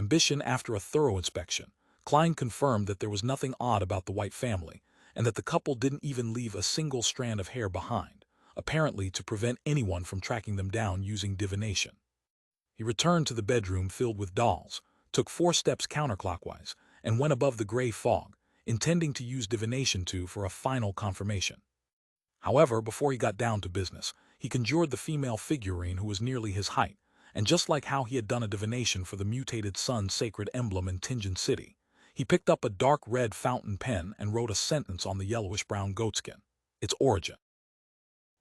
ambition. After a thorough inspection, Klein confirmed that there was nothing odd about the White family, and that the couple didn't even leave a single strand of hair behind, apparently to prevent anyone from tracking them down using divination. He returned to the bedroom filled with dolls, took 4 steps counterclockwise, and went above the gray fog, intending to use divination for a final confirmation. However, before he got down to business, he conjured the female figurine who was nearly his height, and just like how he had done a divination for the mutated sun's sacred emblem in Tinjin City, he picked up a dark red fountain pen and wrote a sentence on the yellowish-brown goatskin: its origin.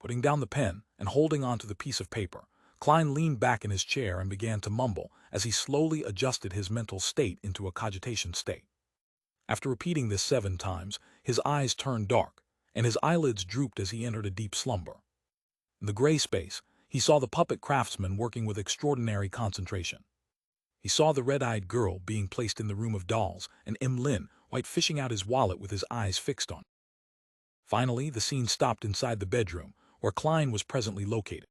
Putting down the pen and holding onto the piece of paper, Klein leaned back in his chair and began to mumble as he slowly adjusted his mental state into a cogitation state. After repeating this 7 times, his eyes turned dark, and his eyelids drooped as he entered a deep slumber. In the gray space, he saw the puppet craftsman working with extraordinary concentration. He saw the red-eyed girl being placed in the room of dolls, and Lin White fishing out his wallet with his eyes fixed on it. Finally, the scene stopped inside the bedroom, where Klein was presently located.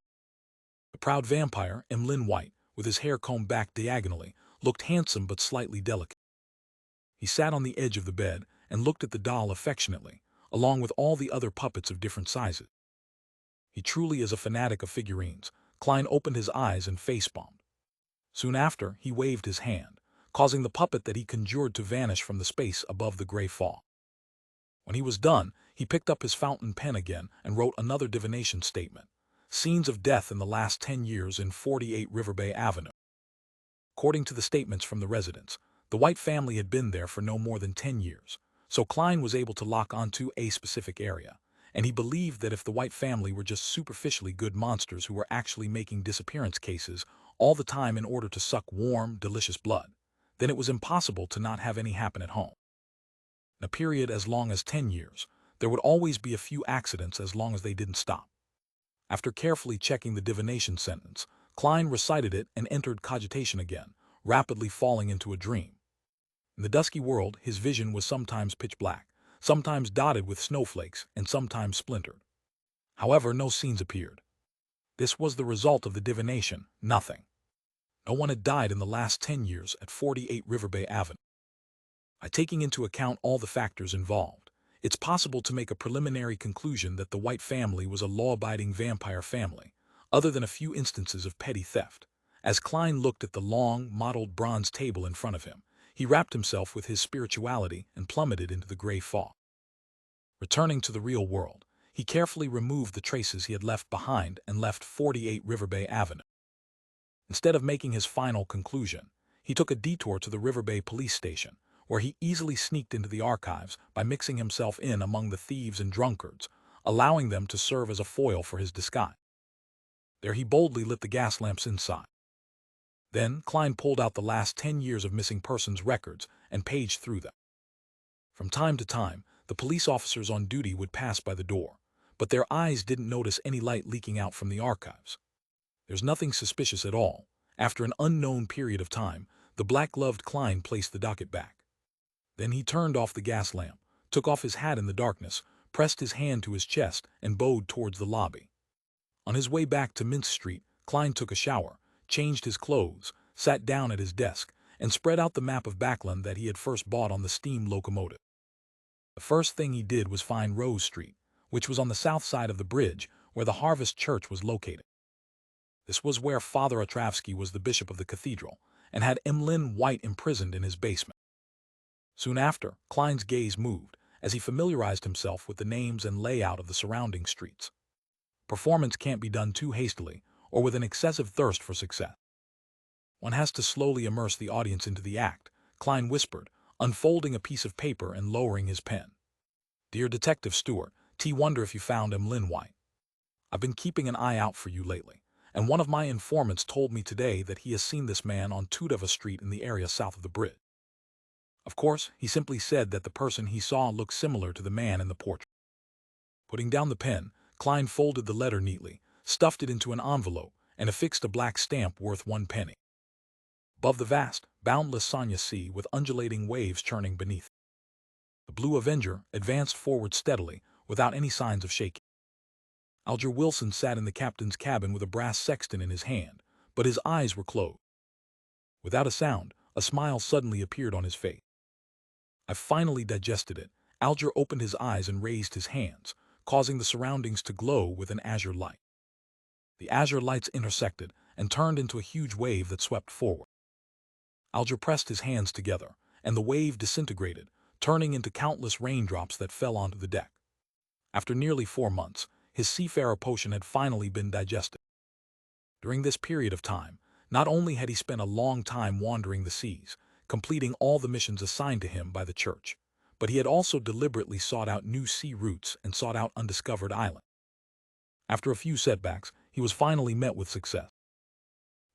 The proud vampire, Lin White, with his hair combed back diagonally, looked handsome but slightly delicate. He sat on the edge of the bed and looked at the doll affectionately, along with all the other puppets of different sizes. He truly is a fanatic of figurines. Klein opened his eyes and facepalmed. Soon after, he waved his hand, causing the puppet that he conjured to vanish from the space above the gray fog. When he was done, he picked up his fountain pen again and wrote another divination statement: scenes of death in the last 10 years in 48 River Bay Avenue. According to the statements from the residents, the White family had been there for no more than 10 years, so Klein was able to lock onto a specific area, and he believed that if the White family were just superficially good monsters who were actually making disappearance cases all the time in order to suck warm, delicious blood, then it was impossible to not have any happen at home. In a period as long as 10 years, there would always be a few accidents as long as they didn't stop. After carefully checking the divination sentence, Klein recited it and entered cogitation again, rapidly falling into a dream. In the dusky world, his vision was sometimes pitch black, sometimes dotted with snowflakes, and sometimes splintered. However, no scenes appeared. This was the result of the divination: nothing. No one had died in the last 10 years at 48 River Bay Avenue. By taking into account all the factors involved, it's possible to make a preliminary conclusion that the White family was a law-abiding vampire family, other than a few instances of petty theft. As Klein looked at the long, mottled bronze table in front of him, he wrapped himself with his spirituality and plummeted into the gray fog. Returning to the real world, he carefully removed the traces he had left behind and left 48 River Bay Avenue. Instead of making his final conclusion, he took a detour to the River Bay police station, where he easily sneaked into the archives by mixing himself in among the thieves and drunkards, allowing them to serve as a foil for his disguise. There he boldly lit the gas lamps inside. Then Klein pulled out the last 10 years of missing persons records and paged through them. From time to time, the police officers on duty would pass by the door, but their eyes didn't notice any light leaking out from the archives. There's nothing suspicious at all. After an unknown period of time, the black-gloved Klein placed the docket back. Then he turned off the gas lamp, took off his hat in the darkness, pressed his hand to his chest, and bowed towards the lobby. On his way back to Mince Street, Klein took a shower, changed his clothes, sat down at his desk, and spread out the map of Backland that he had first bought on the steam locomotive. The first thing he did was find Rose Street, which was on the south side of the bridge, where the Harvest Church was located. This was where Father Otravsky was the bishop of the cathedral, and had Lin White imprisoned in his basement. Soon after, Klein's gaze moved, as he familiarized himself with the names and layout of the surrounding streets. Performance can't be done too hastily, or with an excessive thirst for success. One has to slowly immerse the audience into the act, Klein whispered, unfolding a piece of paper and lowering his pen. Dear Detective Stewart, wonder if you found Lin White. I've been keeping an eye out for you lately, and one of my informants told me today that he has seen this man on Tudava Street in the area south of the bridge. Of course, he simply said that the person he saw looked similar to the man in the portrait. Putting down the pen, Klein folded the letter neatly, stuffed it into an envelope, and affixed a black stamp worth 1 penny. Above the vast, boundless Sonya Sea with undulating waves churning beneath, the Blue Avenger advanced forward steadily, without any signs of shaking. Alger Wilson sat in the captain's cabin with a brass sextant in his hand, but his eyes were closed. Without a sound, A smile suddenly appeared on his face. "I've finally digested it." Alger opened his eyes and raised his hands, causing the surroundings to glow with an azure light. The azure lights intersected and turned into a huge wave that swept forward. Alger pressed his hands together, and the wave disintegrated, turning into countless raindrops that fell onto the deck. After nearly 4 months, his seafarer potion had finally been digested. During this period of time, not only had he spent a long time wandering the seas, completing all the missions assigned to him by the church, but he had also deliberately sought out new sea routes and sought out undiscovered islands. After a few setbacks, he was finally met with success.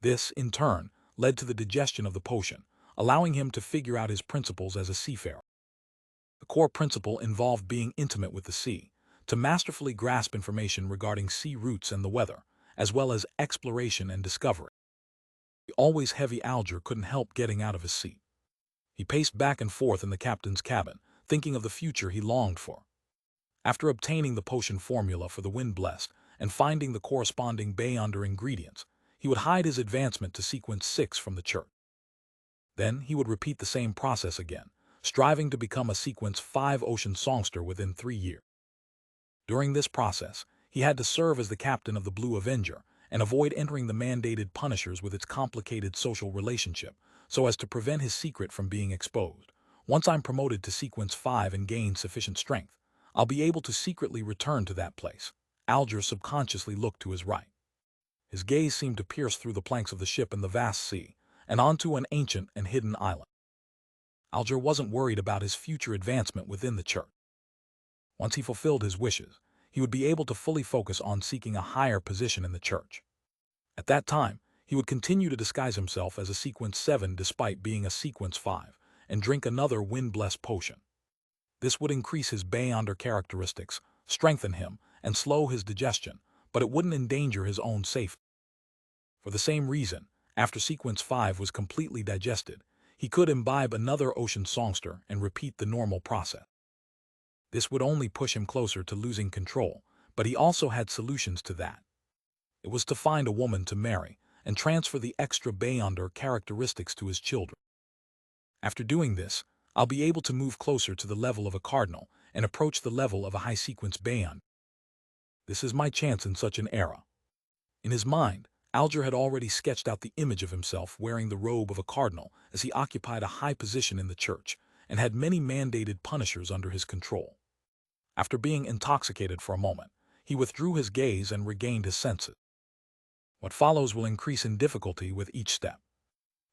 This, in turn, led to the digestion of the potion, allowing him to figure out his principles as a seafarer. The core principle involved being intimate with the sea, to masterfully grasp information regarding sea routes and the weather, as well as exploration and discovery. The always heavy Alger couldn't help getting out of his seat. He paced back and forth in the captain's cabin, thinking of the future he longed for. After obtaining the potion formula for the Wind Blessed and finding the corresponding Beyonder ingredients, he would hide his advancement to Sequence 6 from the church. Then he would repeat the same process again, striving to become a Sequence 5 ocean songster within 3 years. During this process, he had to serve as the captain of the Blue Avenger and avoid entering the mandated Punishers with its complicated social relationship, so as to prevent his secret from being exposed. Once I'm promoted to Sequence 5 and gain sufficient strength, I'll be able to secretly return to that place. Alger subconsciously looked to his right. His gaze seemed to pierce through the planks of the ship in the vast sea and onto an ancient and hidden island. Alger wasn't worried about his future advancement within the church. Once he fulfilled his wishes, he would be able to fully focus on seeking a higher position in the church. At that time, he would continue to disguise himself as a Sequence 7 despite being a Sequence 5, and drink another Wind-Blessed potion. This would increase his Beyonder characteristics, strengthen him, and slow his digestion, but it wouldn't endanger his own safety. For the same reason, after Sequence 5 was completely digested, he could imbibe another ocean songster and repeat the normal process. This would only push him closer to losing control, but he also had solutions to that. It was to find a woman to marry and transfer the extra Beyonder characteristics to his children. After doing this, I'll be able to move closer to the level of a cardinal and approach the level of a high sequence Beyonder. This is my chance in such an era. In his mind, Alger had already sketched out the image of himself wearing the robe of a cardinal as he occupied a high position in the church and had many mandated punishers under his control. After being intoxicated for a moment, he withdrew his gaze and regained his senses. What follows will increase in difficulty with each step.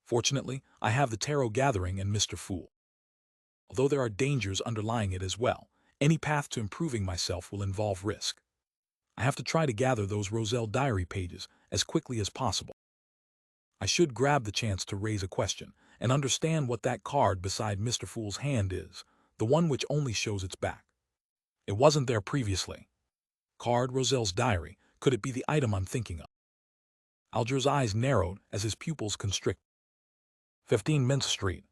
Fortunately, I have the tarot gathering and Mr. Fool. Although there are dangers underlying it as well, any path to improving myself will involve risk. I have to try to gather those Roselle diary pages as quickly as possible. I should grab the chance to raise a question and understand what that card beside Mr. Fool's hand is, the one which only shows its back. It wasn't there previously. Card Roselle's diary, could it be the item I'm thinking of? Alger's eyes narrowed as his pupils constricted. 15 Mint Street.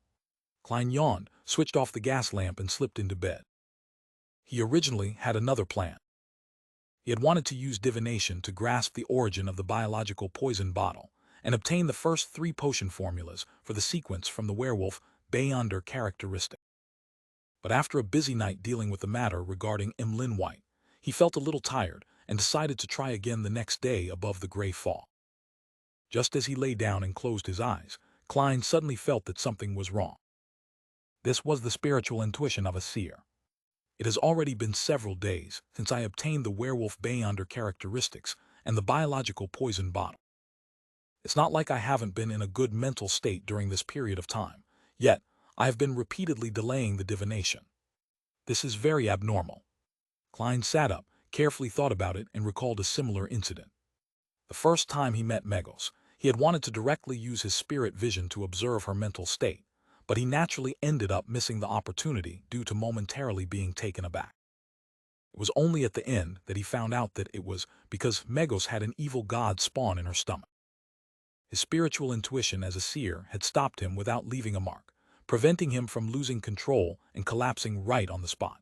Klein yawned, switched off the gas lamp and slipped into bed. He originally had another plan. He had wanted to use divination to grasp the origin of the biological poison bottle and obtain the first 3 potion formulas for the sequence from the werewolf Beyonder characteristic. But after a busy night dealing with the matter regarding Emlyn White, he felt a little tired and decided to try again the next day above the gray fog. Just as he lay down and closed his eyes, Klein suddenly felt that something was wrong. This was the spiritual intuition of a seer. It has already been several days since I obtained the werewolf Beyonder characteristics and the biological poison bottle. It's not like I haven't been in a good mental state during this period of time, yet I have been repeatedly delaying the divination. This is very abnormal. Klein sat up, carefully thought about it, and recalled a similar incident. The first time he met Megos, he had wanted to directly use his spirit vision to observe her mental state, but he naturally ended up missing the opportunity due to momentarily being taken aback. It was only at the end that he found out that it was because Megos had an evil god spawn in her stomach. His spiritual intuition as a seer had stopped him without leaving a mark, preventing him from losing control and collapsing right on the spot.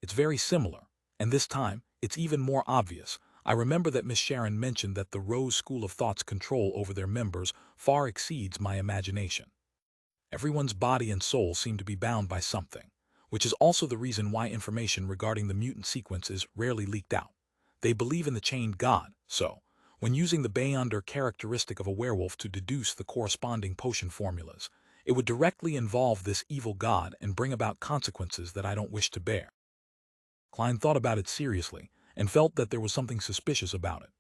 It's very similar, and this time, it's even more obvious. I remember that Miss Sharon mentioned that the Rose School of Thought's control over their members far exceeds my imagination. Everyone's body and soul seem to be bound by something, which is also the reason why information regarding the mutant sequence is rarely leaked out. They believe in the chained god, so, when using the Beyonder characteristic of a werewolf to deduce the corresponding potion formulas, it would directly involve this evil god and bring about consequences that I don't wish to bear. Klein thought about it seriously and felt that there was something suspicious about it.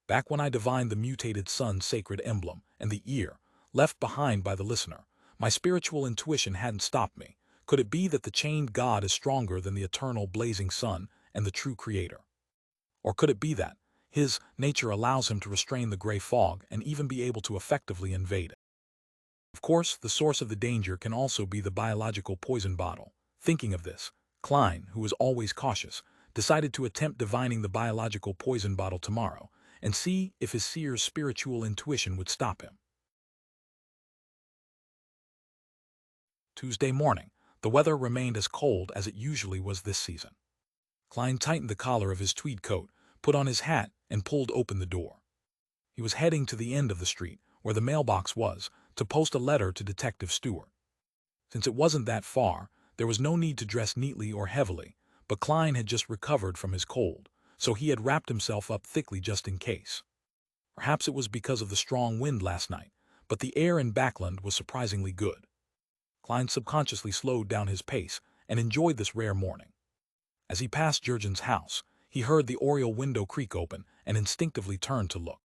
Back when I divined the mutated sun's sacred emblem and the ear, left behind by the listener, my spiritual intuition hadn't stopped me. Could it be that the chained god is stronger than the eternal blazing sun and the true creator? Or could it be that his nature allows him to restrain the gray fog and even be able to effectively invade it? Of course, the source of the danger can also be the biological poison bottle. Thinking of this, Klein, who was always cautious, decided to attempt divining the biological poison bottle tomorrow and see if his seer's spiritual intuition would stop him. Tuesday morning, the weather remained as cold as it usually was this season. Klein tightened the collar of his tweed coat, put on his hat, and pulled open the door. He was heading to the end of the street, where the mailbox was, to post a letter to Detective Stewart. Since it wasn't that far, there was no need to dress neatly or heavily, but Klein had just recovered from his cold, so he had wrapped himself up thickly just in case. Perhaps it was because of the strong wind last night, but the air in Backland was surprisingly good. Klein subconsciously slowed down his pace and enjoyed this rare morning. As he passed Jurgen's house, he heard the oriel window creak open and instinctively turned to look.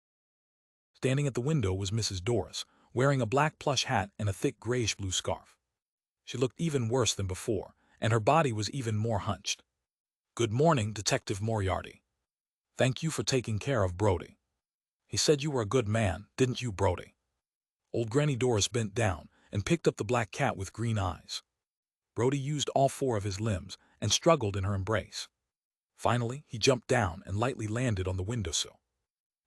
Standing at the window was Mrs. Doris, wearing a black plush hat and a thick grayish-blue scarf. She looked even worse than before, and her body was even more hunched. "Good morning, Detective Moriarty. Thank you for taking care of Brody. He said you were a good man, didn't you, Brody?" Old Granny Doris bent down and picked up the black cat with green eyes. Brody used all four of his limbs and struggled in her embrace. Finally, he jumped down and lightly landed on the windowsill.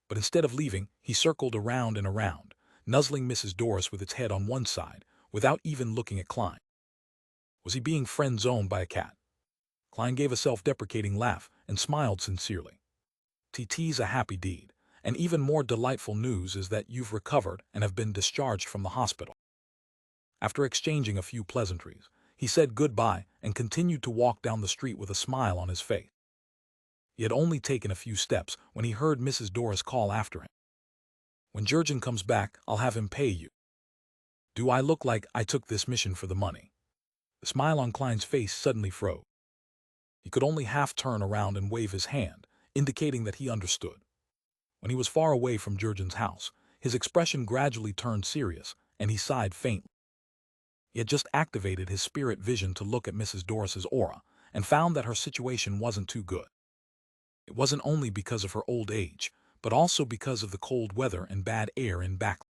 But instead of leaving, he circled around and around, nuzzling Mrs. Doris with its head on one side, without even looking at Klein. Was he being friend-zoned by a cat? Klein gave a self-deprecating laugh and smiled sincerely. "TT's a happy deed, and even more delightful news is that you've recovered and have been discharged from the hospital." After exchanging a few pleasantries, he said goodbye and continued to walk down the street with a smile on his face. He had only taken a few steps when he heard Mrs. Doris call after him. "When Jurgen comes back, I'll have him pay you. Do I look like I took this mission for the money?" The smile on Klein's face suddenly froze. He could only half turn around and wave his hand, indicating that he understood. When he was far away from Jurgen's house, his expression gradually turned serious, and he sighed faintly. He had just activated his spirit vision to look at Mrs. Doris's aura, and found that her situation wasn't too good. It wasn't only because of her old age, but also because of the cold weather and bad air in Backland.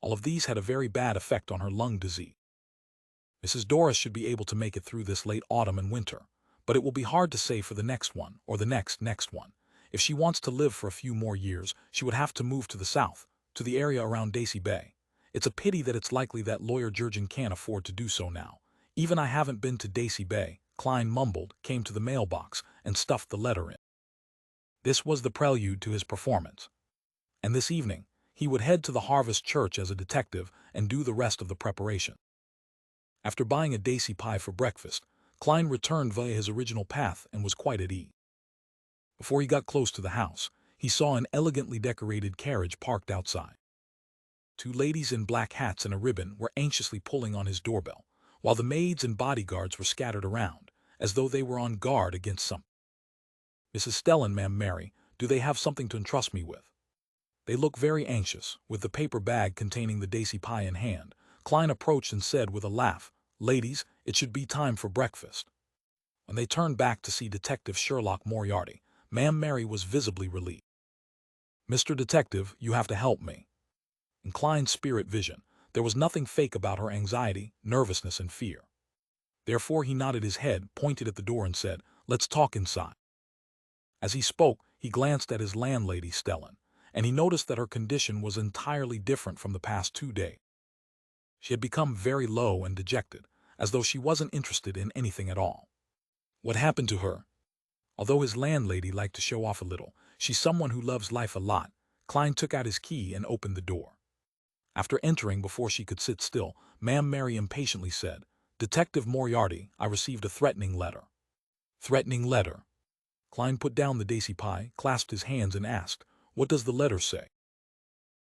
All of these had a very bad effect on her lung disease. Mrs. Doris should be able to make it through this late autumn and winter, but it will be hard to say for the next one or the next one. If she wants to live for a few more years, she would have to move to the south, to the area around Daisy Bay. It's a pity that it's likely that lawyer Jurgen can't afford to do so now. "Even I haven't been to Daisy Bay," Klein mumbled, came to the mailbox, and stuffed the letter in. This was the prelude to his performance. And this evening, he would head to the Harvest Church as a detective and do the rest of the preparation. After buying a daisy pie for breakfast, Klein returned via his original path and was quite at ease. Before he got close to the house, he saw an elegantly decorated carriage parked outside. Two ladies in black hats and a ribbon were anxiously pulling on his doorbell, while the maids and bodyguards were scattered around, as though they were on guard against something. "Mrs. Stellan, Ma'am Mary, do they have something to entrust me with?" They looked very anxious, with the paper bag containing the daisy pie in hand. Klein approached and said with a laugh, "Ladies, it should be time for breakfast." When they turned back to see Detective Sherlock Moriarty, Ma'am Mary was visibly relieved. "Mr. Detective, you have to help me." In Klein's spirit vision, there was nothing fake about her anxiety, nervousness, and fear. Therefore he nodded his head, pointed at the door, and said, "Let's talk inside." As he spoke, he glanced at his landlady, Stellan, and he noticed that her condition was entirely different from the past 2 days. She had become very low and dejected, as though she wasn't interested in anything at all. What happened to her? Although his landlady liked to show off a little, she's someone who loves life a lot. Klein took out his key and opened the door. After entering before she could sit still, Ma'am Mary impatiently said, "Detective Moriarty, I received a threatening letter." "Threatening letter?" Klein put down the daisy pie, clasped his hands, and asked, "What does the letter say?"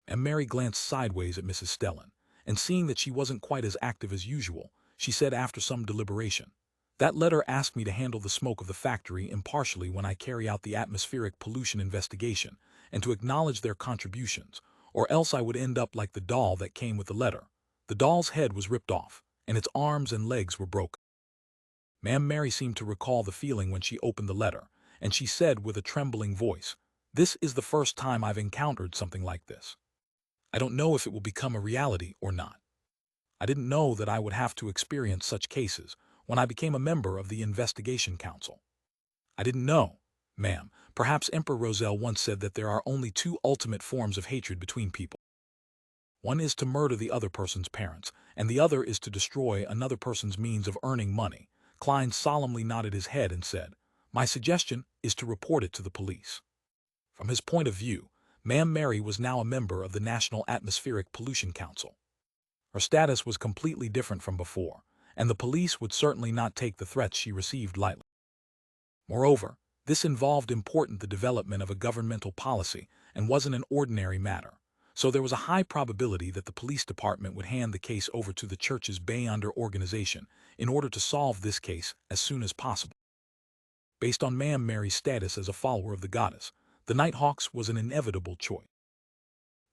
And Mary glanced sideways at Mrs. Stellan, and seeing that she wasn't quite as active as usual, she said after some deliberation, "That letter asked me to handle the smoke of the factory impartially when I carry out the atmospheric pollution investigation, and to acknowledge their contributions, or else I would end up like the doll that came with the letter. The doll's head was ripped off, and its arms and legs were broken." Ma'am Mary seemed to recall the feeling when she opened the letter, and she said with a trembling voice, "This is the first time I've encountered something like this. I don't know if it will become a reality or not. I didn't know that I would have to experience such cases when I became a member of the Investigation Council. I didn't know, ma'am. Perhaps Emperor Roselle once said that there are only two ultimate forms of hatred between people. One is to murder the other person's parents, and the other is to destroy another person's means of earning money." Klein solemnly nodded his head and said, "My suggestion is to report it to the police." From his point of view, Ma'am Mary was now a member of the National Atmospheric Pollution Council. Her status was completely different from before, and the police would certainly not take the threats she received lightly. Moreover, this involved the development of a governmental policy and wasn't an ordinary matter, so there was a high probability that the police department would hand the case over to the church's Bayonder organization in order to solve this case as soon as possible. Based on Ma'am Mary's status as a follower of the goddess, the Nighthawks was an inevitable choice.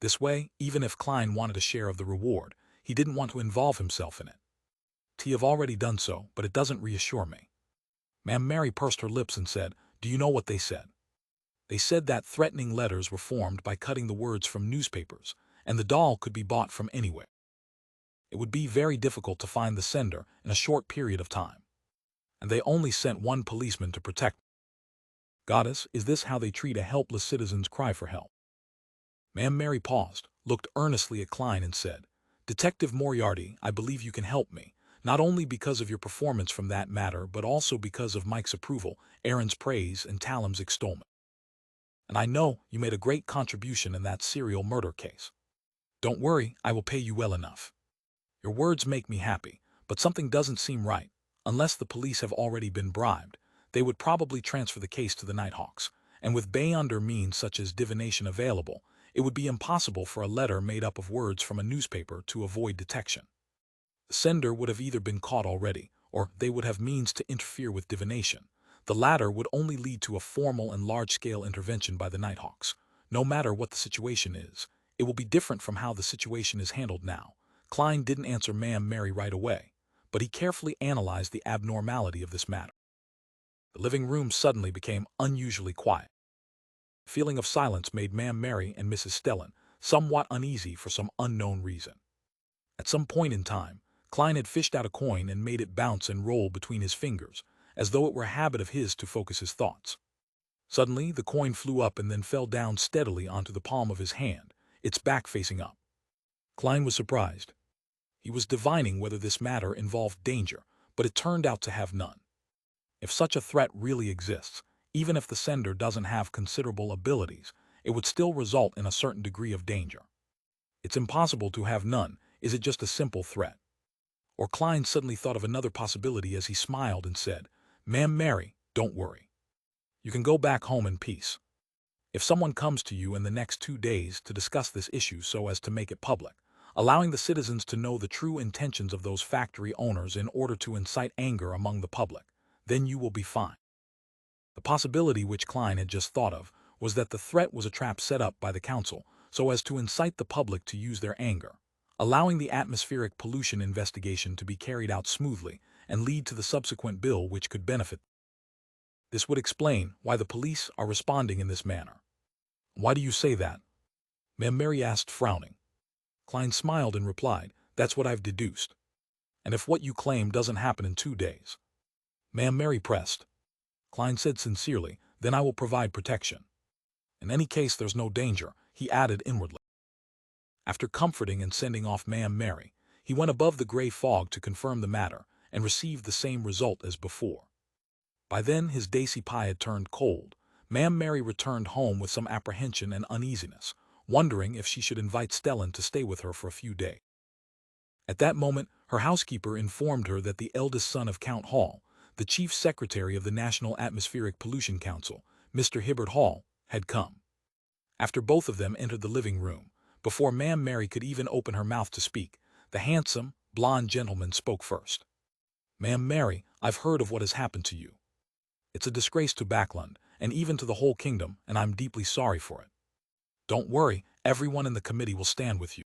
This way, even if Klein wanted a share of the reward, he didn't want to involve himself in it. "T have already done so, but it doesn't reassure me." Ma'am Mary pursed her lips and said, "Do you know what they said?" "They said that threatening letters were formed by cutting the words from newspapers, and the doll could be bought from anywhere. It would be very difficult to find the sender in a short period of time. And they only sent one policeman to protect me. Goddess, is this how they treat a helpless citizen's cry for help?" Ma'am Mary paused, looked earnestly at Klein, and said, "Detective Moriarty, I believe you can help me, not only because of your performance from that matter, but also because of Mike's approval, Aaron's praise, and Talam's extolment. And I know you made a great contribution in that serial murder case. Don't worry, I will pay you well enough. Your words make me happy, but something doesn't seem right. Unless the police have already been bribed, they would probably transfer the case to the Nighthawks, and with Bayonder means such as divination available, it would be impossible for a letter made up of words from a newspaper to avoid detection. The sender would have either been caught already, or they would have means to interfere with divination. The latter would only lead to a formal and large-scale intervention by the Nighthawks. No matter what the situation is, it will be different from how the situation is handled now." Klein didn't answer Ma'am Mary right away, but he carefully analyzed the abnormality of this matter. The living room suddenly became unusually quiet. The feeling of silence made Ma'am Mary and Mrs. Stellan somewhat uneasy for some unknown reason. At some point in time, Klein had fished out a coin and made it bounce and roll between his fingers, as though it were a habit of his to focus his thoughts. Suddenly, the coin flew up and then fell down steadily onto the palm of his hand, its back facing up. Klein was surprised. He was divining whether this matter involved danger, but it turned out to have none. If such a threat really exists, even if the sender doesn't have considerable abilities, it would still result in a certain degree of danger. It's impossible to have none. Is it just a simple threat? Or Klein suddenly thought of another possibility as he smiled and said, "Ma'am Mary, don't worry. You can go back home in peace. If someone comes to you in the next 2 days to discuss this issue so as to make it public, allowing the citizens to know the true intentions of those factory owners in order to incite anger among the public, then you will be fine." The possibility which Klein had just thought of was that the threat was a trap set up by the council so as to incite the public to use their anger, allowing the atmospheric pollution investigation to be carried out smoothly and lead to the subsequent bill which could benefit. This would explain why the police are responding in this manner. "Why do you say that?" Ma'am Mary asked, frowning. Klein smiled and replied, "That's what I've deduced. And if what you claim doesn't happen in 2 days?" Ma'am Mary pressed. Klein said sincerely, "Then I will provide protection. In any case, there's no danger," he added inwardly. After comforting and sending off Ma'am Mary, he went above the gray fog to confirm the matter and received the same result as before. By then his daisy pie had turned cold. Ma'am Mary returned home with some apprehension and uneasiness, wondering if she should invite Stellan to stay with her for a few days. At that moment, her housekeeper informed her that the eldest son of Count Hall, the chief secretary of the National Atmospheric Pollution Council, Mr. Hibbert Hall, had come. After both of them entered the living room, before Ma'am Mary could even open her mouth to speak, the handsome, blonde gentleman spoke first. "Ma'am Mary, I've heard of what has happened to you. It's a disgrace to Backland, and even to the whole kingdom, and I'm deeply sorry for it. Don't worry, everyone in the committee will stand with you."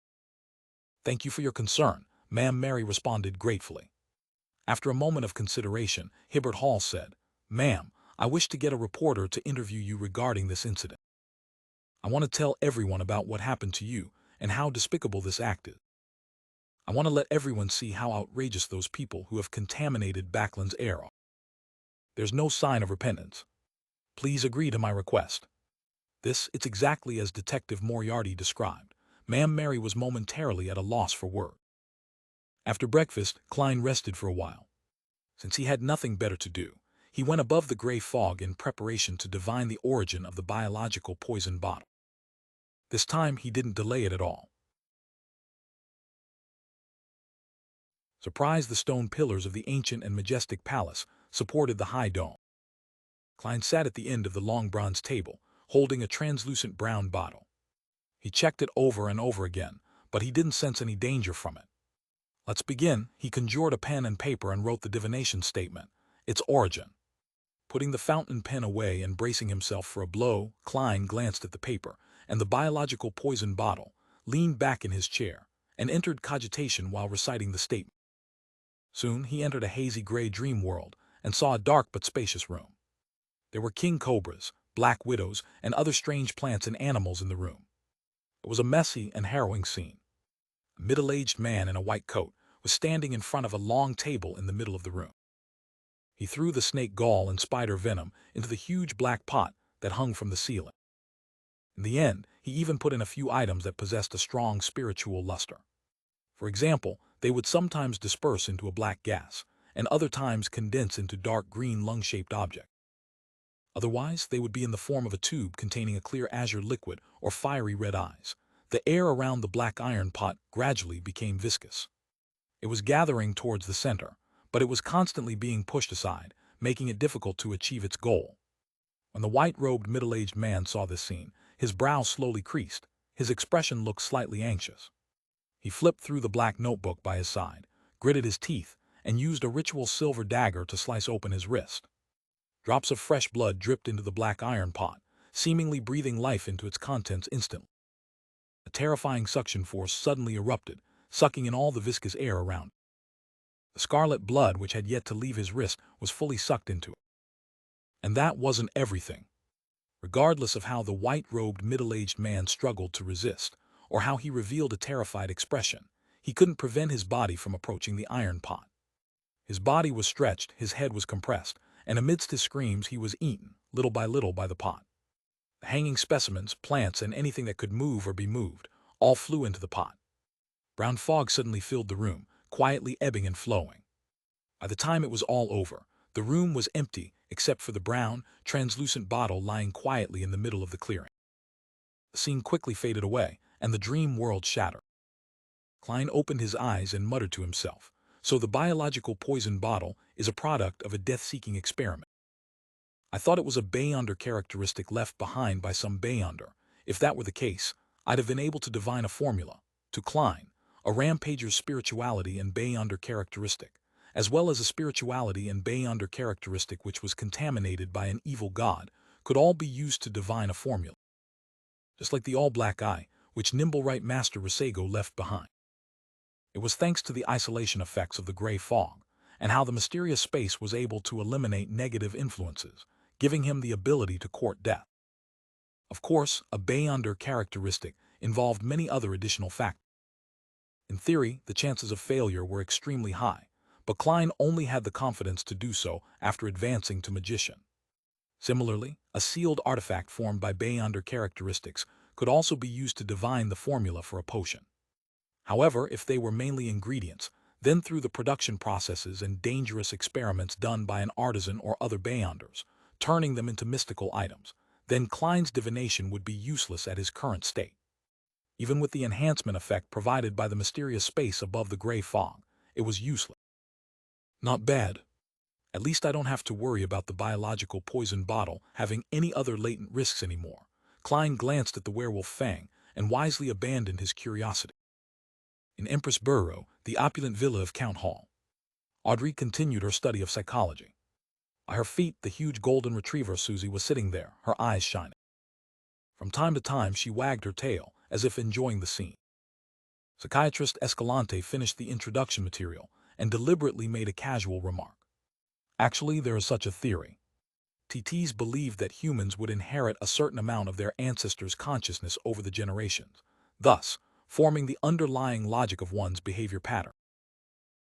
"Thank you for your concern," Ma'am Mary responded gratefully. After a moment of consideration, Hibbert Hall said, "Ma'am, I wish to get a reporter to interview you regarding this incident. I want to tell everyone about what happened to you and how despicable this act is. I want to let everyone see how outrageous those people who have contaminated Backland's air are. There's no sign of repentance. Please agree to my request." It's exactly as Detective Moriarty described. Ma'am Mary was momentarily at a loss for words. After breakfast, Klein rested for a while. Since he had nothing better to do, he went above the gray fog in preparation to divine the origin of the biological poison bottle. This time he didn't delay it at all. Surprised, the stone pillars of the ancient and majestic palace supported the high dome. Klein sat at the end of the long bronze table, holding a translucent brown bottle. He checked it over and over again, but he didn't sense any danger from it. "Let's begin." He conjured a pen and paper and wrote the divination statement, its origin. Putting the fountain pen away and bracing himself for a blow, Klein glanced at the paper and the biological poison bottle, leaned back in his chair, and entered cogitation while reciting the statement. Soon he entered a hazy gray dream world and saw a dark but spacious room. There were king cobras, black widows, and other strange plants and animals in the room. It was a messy and harrowing scene. A middle-aged man in a white coat was standing in front of a long table in the middle of the room. He threw the snake gall and spider venom into the huge black pot that hung from the ceiling. In the end, he even put in a few items that possessed a strong spiritual luster. For example, they would sometimes disperse into a black gas, and other times condense into dark green lung-shaped objects. Otherwise, they would be in the form of a tube containing a clear azure liquid or fiery red eyes. The air around the black iron pot gradually became viscous. It was gathering towards the center, but it was constantly being pushed aside, making it difficult to achieve its goal. When the white-robed middle-aged man saw this scene, his brow slowly creased, his expression looked slightly anxious. He flipped through the black notebook by his side, gritted his teeth, and used a ritual silver dagger to slice open his wrist. Drops of fresh blood dripped into the black iron pot, seemingly breathing life into its contents instantly. A terrifying suction force suddenly erupted, sucking in all the viscous air around. The scarlet blood which had yet to leave his wrist was fully sucked into it. And that wasn't everything. Regardless of how the white-robed middle-aged man struggled to resist, or how he revealed a terrified expression, he couldn't prevent his body from approaching the iron pot. His body was stretched, his head was compressed, and amidst his screams he was eaten, little by the pot. The hanging specimens, plants, and anything that could move or be moved, all flew into the pot. Brown fog suddenly filled the room, quietly ebbing and flowing. By the time it was all over, the room was empty except for the brown, translucent bottle lying quietly in the middle of the clearing. The scene quickly faded away, and the dream world shattered. Klein opened his eyes and muttered to himself, "So the biological poison bottle is a product of a death-seeking experiment. I thought it was a Beyonder characteristic left behind by some Beyonder. If that were the case, I'd have been able to divine a formula." To Klein, a rampager's spirituality and Beyonder characteristic, as well as a spirituality and Beyonder characteristic which was contaminated by an evil god, could all be used to divine a formula. Just like the all-black eye, which Nimblewright Master Risego left behind. It was thanks to the isolation effects of the gray fog, and how the mysterious space was able to eliminate negative influences, giving him the ability to court death. Of course, a Beyonder characteristic involved many other additional factors. In theory, the chances of failure were extremely high, but Klein only had the confidence to do so after advancing to magician. Similarly, a sealed artifact formed by Beyonder characteristics could also be used to divine the formula for a potion. However, if they were mainly ingredients, then through the production processes and dangerous experiments done by an artisan or other Beyonders, turning them into mystical items, then Klein's divination would be useless at his current state. Even with the enhancement effect provided by the mysterious space above the gray fog, it was useless. Not bad. At least I don't have to worry about the biological poison bottle having any other latent risks anymore. Klein glanced at the werewolf fang and wisely abandoned his curiosity. In Empress Borough, the opulent villa of Count Hall, Audrey continued her study of psychology. At her feet, the huge golden retriever Susie was sitting there, her eyes shining. From time to time, she wagged her tail, as if enjoying the scene. Psychiatrist Escalante finished the introduction material and deliberately made a casual remark. Actually, there is such a theory. TTs believed that humans would inherit a certain amount of their ancestors' consciousness over the generations, thus forming the underlying logic of one's behavior pattern.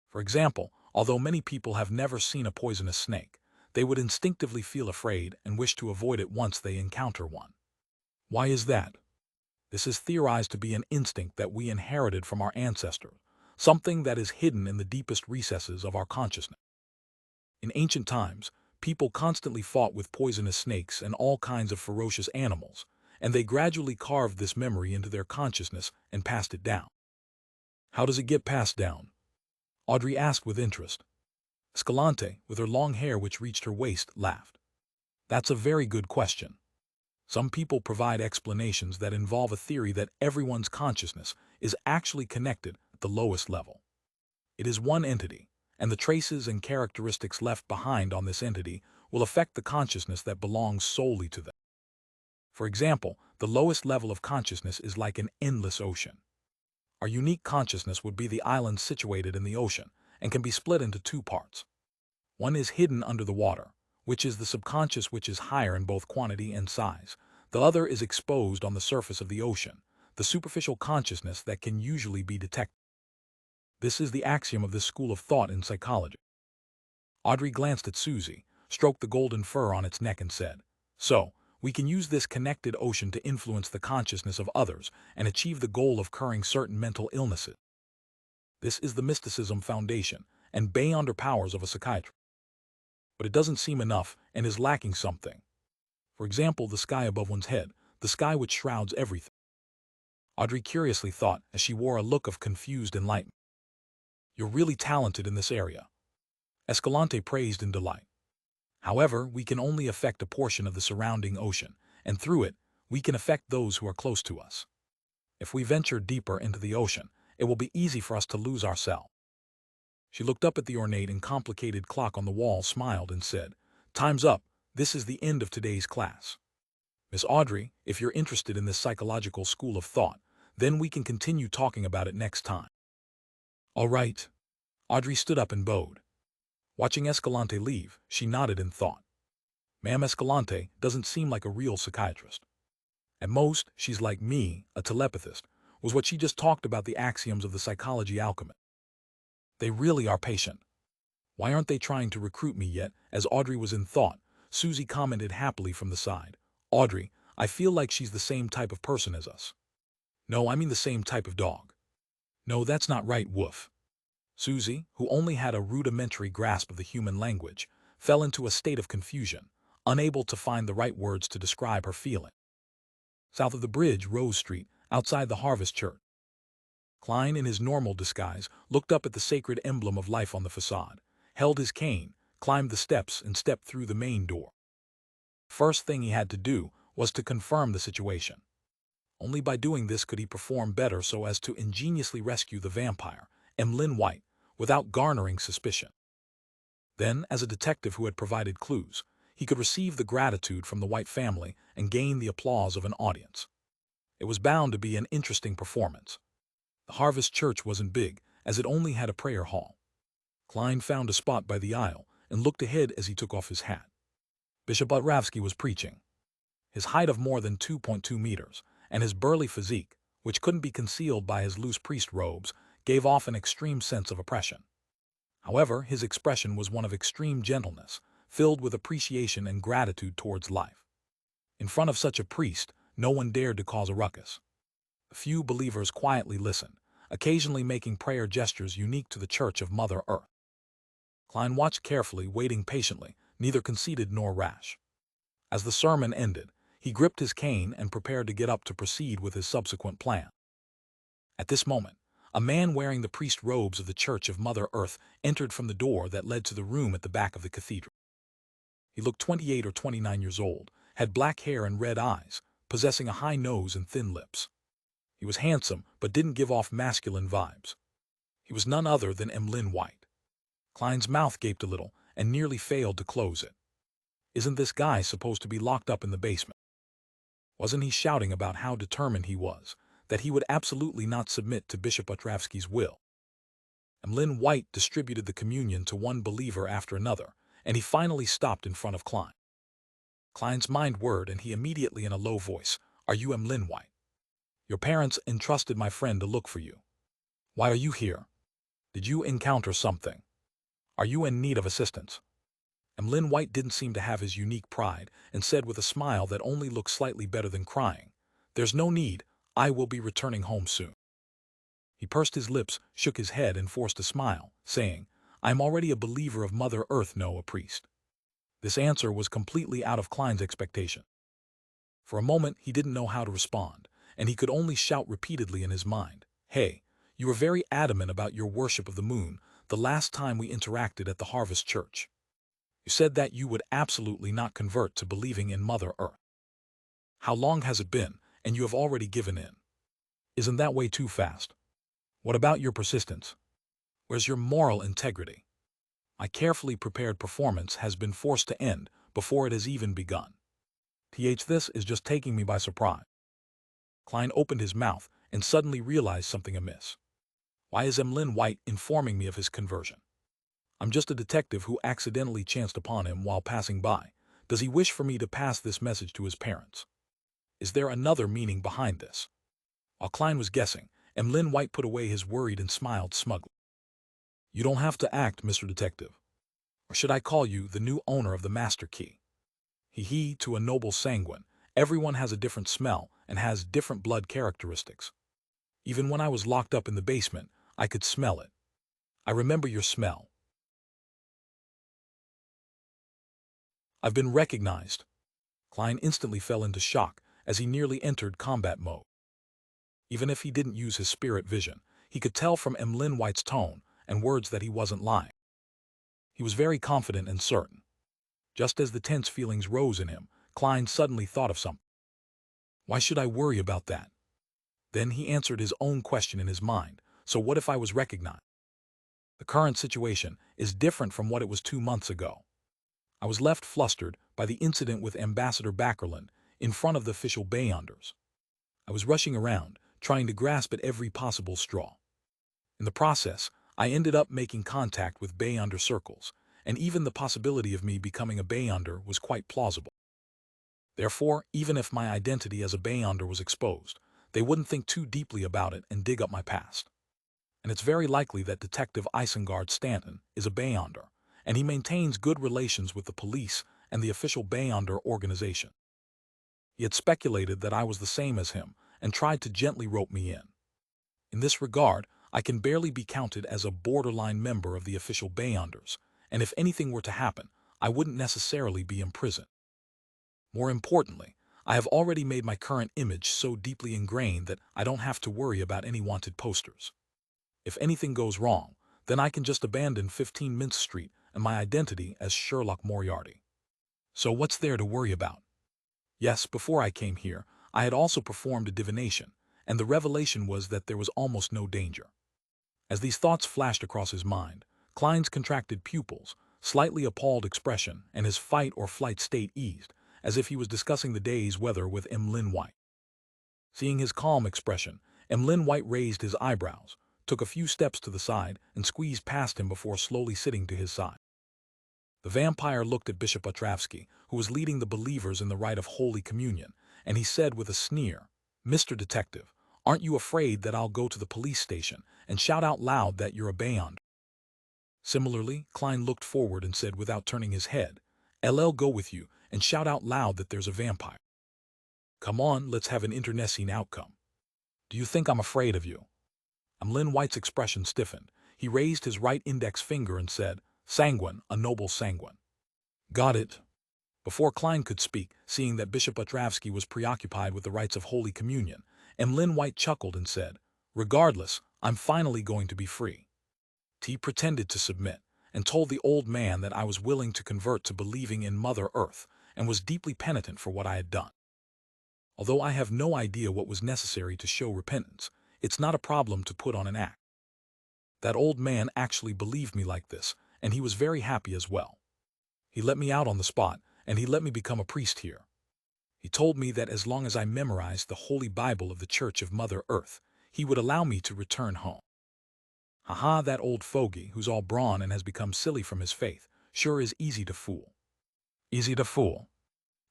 For example, although many people have never seen a poisonous snake, they would instinctively feel afraid and wish to avoid it once they encounter one. Why is that? This is theorized to be an instinct that we inherited from our ancestors, something that is hidden in the deepest recesses of our consciousness. In ancient times, people constantly fought with poisonous snakes and all kinds of ferocious animals, and they gradually carved this memory into their consciousness and passed it down. How does it get passed down? Audrey asked with interest. Escalante, with her long hair which reached her waist, laughed. That's a very good question. Some people provide explanations that involve a theory that everyone's consciousness is actually connected at the lowest level. It is one entity, and the traces and characteristics left behind on this entity will affect the consciousness that belongs solely to them. For example, the lowest level of consciousness is like an endless ocean. Our unique consciousness would be the island situated in the ocean and can be split into two parts. One is hidden under the water, which is the subconscious, which is higher in both quantity and size. The other is exposed on the surface of the ocean, the superficial consciousness that can usually be detected. This is the axiom of this school of thought in psychology. Audrey glanced at Susie, stroked the golden fur on its neck and said, "So, we can use this connected ocean to influence the consciousness of others and achieve the goal of curing certain mental illnesses. This is the mysticism foundation and beyond powers of a psychiatrist. But it doesn't seem enough and is lacking something. For example, the sky above one's head, the sky which shrouds everything." Audrey curiously thought as she wore a look of confused enlightenment. "You're really talented in this area," Escalante praised in delight. "However, we can only affect a portion of the surrounding ocean, and through it, we can affect those who are close to us. If we venture deeper into the ocean, it will be easy for us to lose ourselves." She looked up at the ornate and complicated clock on the wall, smiled, and said, "Time's up. This is the end of today's class. Miss Audrey, if you're interested in this psychological school of thought, then we can continue talking about it next time." "All right." Audrey stood up and bowed. Watching Escalante leave, she nodded in thought. Ma'am Escalante doesn't seem like a real psychiatrist. At most, she's like me, a telepathist, was what she just talked about the axioms of the psychology alchemist. They really are patient. Why aren't they trying to recruit me yet? As Audrey was in thought, Susie commented happily from the side, "Audrey, I feel like she's the same type of person as us." "No, I mean the same type of dog." "No, that's not right, woof." Susie, who only had a rudimentary grasp of the human language, fell into a state of confusion, unable to find the right words to describe her feeling. South of the bridge, Rose Street, outside the Harvest Church. Klein, in his normal disguise, looked up at the sacred emblem of life on the facade, held his cane, climbed the steps, and stepped through the main door. First thing he had to do was to confirm the situation. Only by doing this could he perform better so as to ingeniously rescue the vampire, Emlyn White, without garnering suspicion. Then, as a detective who had provided clues, he could receive the gratitude from the White family and gain the applause of an audience. It was bound to be an interesting performance. The Harvest Church wasn't big, as it only had a prayer hall. Klein found a spot by the aisle and looked ahead as he took off his hat. Bishop Butravsky was preaching. His height of more than 2.2 meters and his burly physique, which couldn't be concealed by his loose priest robes, gave off an extreme sense of oppression. However, his expression was one of extreme gentleness, filled with appreciation and gratitude towards life. In front of such a priest, no one dared to cause a ruckus. A few believers quietly listened, occasionally making prayer gestures unique to the Church of Mother Earth. Klein watched carefully, waiting patiently, neither conceited nor rash. As the sermon ended, he gripped his cane and prepared to get up to proceed with his subsequent plan. At this moment, a man wearing the priest robes of the Church of Mother Earth entered from the door that led to the room at the back of the cathedral. He looked 28 or 29 years old, had black hair and red eyes, possessing a high nose and thin lips. He was handsome, but didn't give off masculine vibes. He was none other than Emlyn White. Klein's mouth gaped a little and nearly failed to close it. Isn't this guy supposed to be locked up in the basement? Wasn't he shouting about how determined he was, that he would absolutely not submit to Bishop Otravsky's will? Emlyn White distributed the communion to one believer after another, and he finally stopped in front of Klein. Klein's mind whirred, and he immediately, in a low voice, "Are you Emlyn White? Your parents entrusted my friend to look for you. Why are you here? Did you encounter something? Are you in need of assistance?" Emlyn White didn't seem to have his unique pride and said with a smile that only looked slightly better than crying, "There's no need, I will be returning home soon." He pursed his lips, shook his head, and forced a smile, saying, "I am already a believer of Mother Earth, no a priest." This answer was completely out of Klein's expectation. For a moment he didn't know how to respond, and he could only shout repeatedly in his mind, "Hey, you were very adamant about your worship of the moon the last time we interacted at the Harvest Church. You said that you would absolutely not convert to believing in Mother Earth. How long has it been, and you have already given in? Isn't that way too fast? What about your persistence? Where's your moral integrity? My carefully prepared performance has been forced to end before it has even begun. This is just taking me by surprise." Klein opened his mouth and suddenly realized something amiss. Why is Emlyn White informing me of his conversion? I'm just a detective who accidentally chanced upon him while passing by. Does he wish for me to pass this message to his parents? Is there another meaning behind this? While Klein was guessing, Emlyn White put away his worried and smiled smugly. "You don't have to act, Mr. Detective. Or should I call you the new owner of the master key? He to a noble sanguine. Everyone has a different smell and has different blood characteristics. Even when I was locked up in the basement, I could smell it. I remember your smell. I've been recognized." Klein instantly fell into shock as he nearly entered combat mode. Even if he didn't use his spirit vision, he could tell from Emlyn White's tone and words that he wasn't lying. He was very confident and certain. Just as the tense feelings rose in him, Klein suddenly thought of something. Why should I worry about that? Then he answered his own question in his mind. So what if I was recognized? The current situation is different from what it was 2 months ago. I was left flustered by the incident with Ambassador Backerland in front of the official Bayonders. I was rushing around, trying to grasp at every possible straw. In the process, I ended up making contact with Bayonder circles, and even the possibility of me becoming a Bayonder was quite plausible. Therefore, even if my identity as a Bayonder was exposed, they wouldn't think too deeply about it and dig up my past. And it's very likely that Detective Isengard Stanton is a Bayonder, and he maintains good relations with the police and the official Bayonder organization. He had speculated that I was the same as him and tried to gently rope me in. In this regard, I can barely be counted as a borderline member of the official Bayonders, and if anything were to happen, I wouldn't necessarily be imprisoned. More importantly, I have already made my current image so deeply ingrained that I don't have to worry about any wanted posters. If anything goes wrong, then I can just abandon 15 Mint Street and my identity as Sherlock Moriarty. So what's there to worry about? Yes, before I came here, I had also performed a divination, and the revelation was that there was almost no danger. As these thoughts flashed across his mind, Klein's contracted pupils, slightly appalled expression, and his fight or flight state eased, as if he was discussing the day's weather with Emlyn White. Seeing his calm expression, Emlyn White raised his eyebrows, took a few steps to the side, and squeezed past him before slowly sitting to his side. The vampire looked at Bishop Otravsky, who was leading the believers in the rite of Holy Communion, and he said with a sneer, "Mr. Detective, aren't you afraid that I'll go to the police station and shout out loud that you're a Bayonder?" Similarly, Klein looked forward and said without turning his head, "I'll go with you and shout out loud that there's a vampire. Come on, let's have an internecine outcome. Do you think I'm afraid of you?" Emlyn White's expression stiffened. He raised his right index finger and said, "Sanguine, a noble sanguine." "Got it." Before Klein could speak, seeing that Bishop Otravsky was preoccupied with the rites of Holy Communion, Emlyn White chuckled and said, Regardless, I'm finally going to be free. T pretended to submit and told the old man that I was willing to convert to believing in Mother Earth and was deeply penitent for what I had done. Although I have no idea what was necessary to show repentance, it's not a problem to put on an act. That old man actually believed me like this, and he was very happy as well. He let me out on the spot, and he let me become a priest here. He told me that as long as I memorized the Holy Bible of the Church of Mother Earth, he would allow me to return home. Haha, that old fogey, who's all brawn and has become silly from his faith, sure is easy to fool. Easy to fool.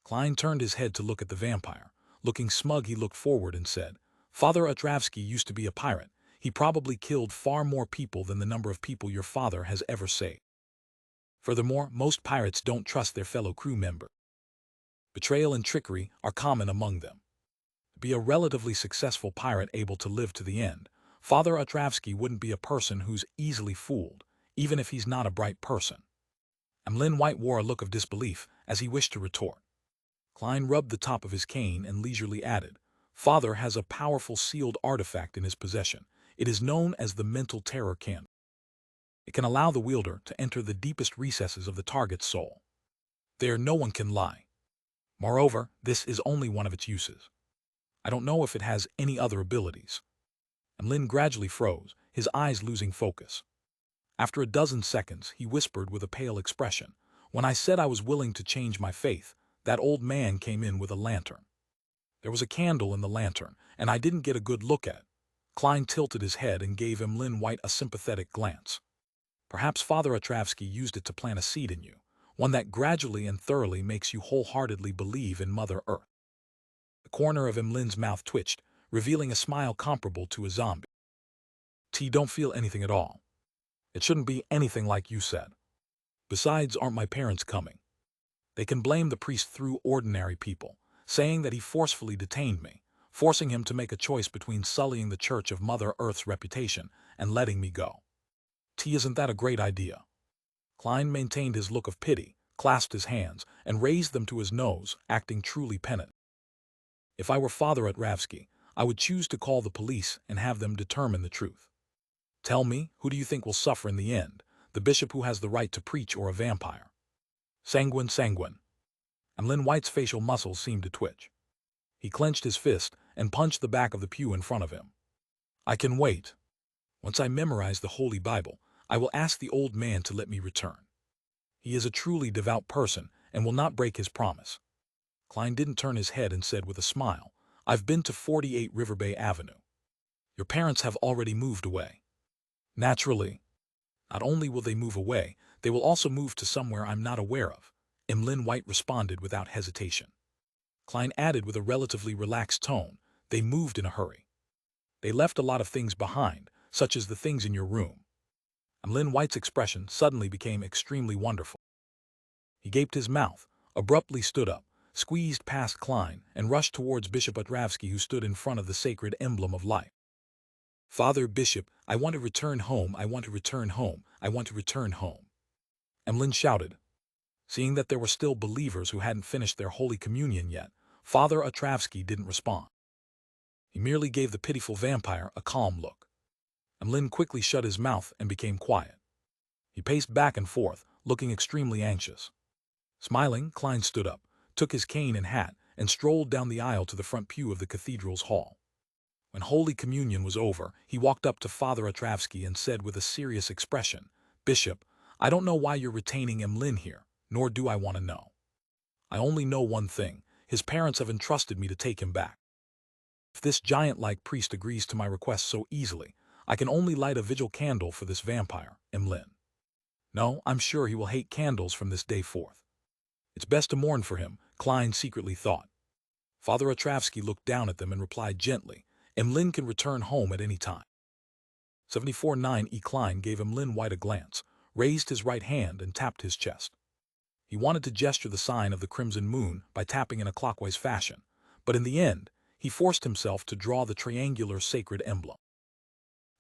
Klein turned his head to look at the vampire. Looking smug, he looked forward and said, Father Otravsky used to be a pirate. He probably killed far more people than the number of people your father has ever saved. Furthermore, most pirates don't trust their fellow crew member. Betrayal and trickery are common among them. To be a relatively successful pirate able to live to the end, Father Otravsky wouldn't be a person who's easily fooled, even if he's not a bright person. Emlyn White wore a look of disbelief as he wished to retort. Klein rubbed the top of his cane and leisurely added, Father has a powerful sealed artifact in his possession. It is known as the mental terror candle. It can allow the wielder to enter the deepest recesses of the target's soul. There no one can lie. Moreover, this is only one of its uses. I don't know if it has any other abilities. Emlyn gradually froze, his eyes losing focus. After a dozen seconds, he whispered with a pale expression, When I said I was willing to change my faith, that old man came in with a lantern. There was a candle in the lantern, and I didn't get a good look at it. Klein tilted his head and gave Emlyn White a sympathetic glance. Perhaps Father Otravsky used it to plant a seed in you, one that gradually and thoroughly makes you wholeheartedly believe in Mother Earth. The corner of Emlyn's mouth twitched, revealing a smile comparable to a zombie. T, don't feel anything at all. It shouldn't be anything like you said. Besides, aren't my parents coming? They can blame the priest through ordinary people, saying that he forcefully detained me, forcing him to make a choice between sullying the Church of Mother Earth's reputation and letting me go. T, isn't that a great idea? Klein maintained his look of pity, clasped his hands, and raised them to his nose, acting truly penitent. If I were Father Otravsky, I would choose to call the police and have them determine the truth. Tell me, who do you think will suffer in the end, the bishop who has the right to preach or a vampire? Sanguine. Emlyn White's facial muscles seemed to twitch. He clenched his fist and punched the back of the pew in front of him. I can wait. Once I memorize the Holy Bible, I will ask the old man to let me return. He is a truly devout person and will not break his promise. Klein didn't turn his head and said with a smile, I've been to 48 River Bay Avenue. Your parents have already moved away. Naturally. Not only will they move away, they will also move to somewhere I'm not aware of, Emlyn White responded without hesitation. Klein added with a relatively relaxed tone, they moved in a hurry. They left a lot of things behind, such as the things in your room. Emlyn White's expression suddenly became extremely wonderful. He gaped his mouth, abruptly stood up, squeezed past Klein, and rushed towards Bishop Otravsky, who stood in front of the sacred emblem of life. Father Bishop, I want to return home, I want to return home, I want to return home. Emlyn shouted. Seeing that there were still believers who hadn't finished their Holy Communion yet, Father Otravsky didn't respond. He merely gave the pitiful vampire a calm look. Emlyn quickly shut his mouth and became quiet. He paced back and forth, looking extremely anxious. Smiling, Klein stood up, took his cane and hat, and strolled down the aisle to the front pew of the cathedral's hall. When Holy Communion was over, he walked up to Father Otravsky and said with a serious expression, Bishop, I don't know why you're retaining Emlyn here, nor do I want to know. I only know one thing, his parents have entrusted me to take him back. If this giant-like priest agrees to my request so easily, I can only light a vigil candle for this vampire, Emlyn. No, I'm sure he will hate candles from this day forth. It's best to mourn for him, Klein secretly thought. Father Otravsky looked down at them and replied gently, Emlyn can return home at any time. 74-9 E. Klein gave Emlyn White a glance, raised his right hand and tapped his chest. He wanted to gesture the sign of the crimson moon by tapping in a clockwise fashion, but in the end, he forced himself to draw the triangular sacred emblem.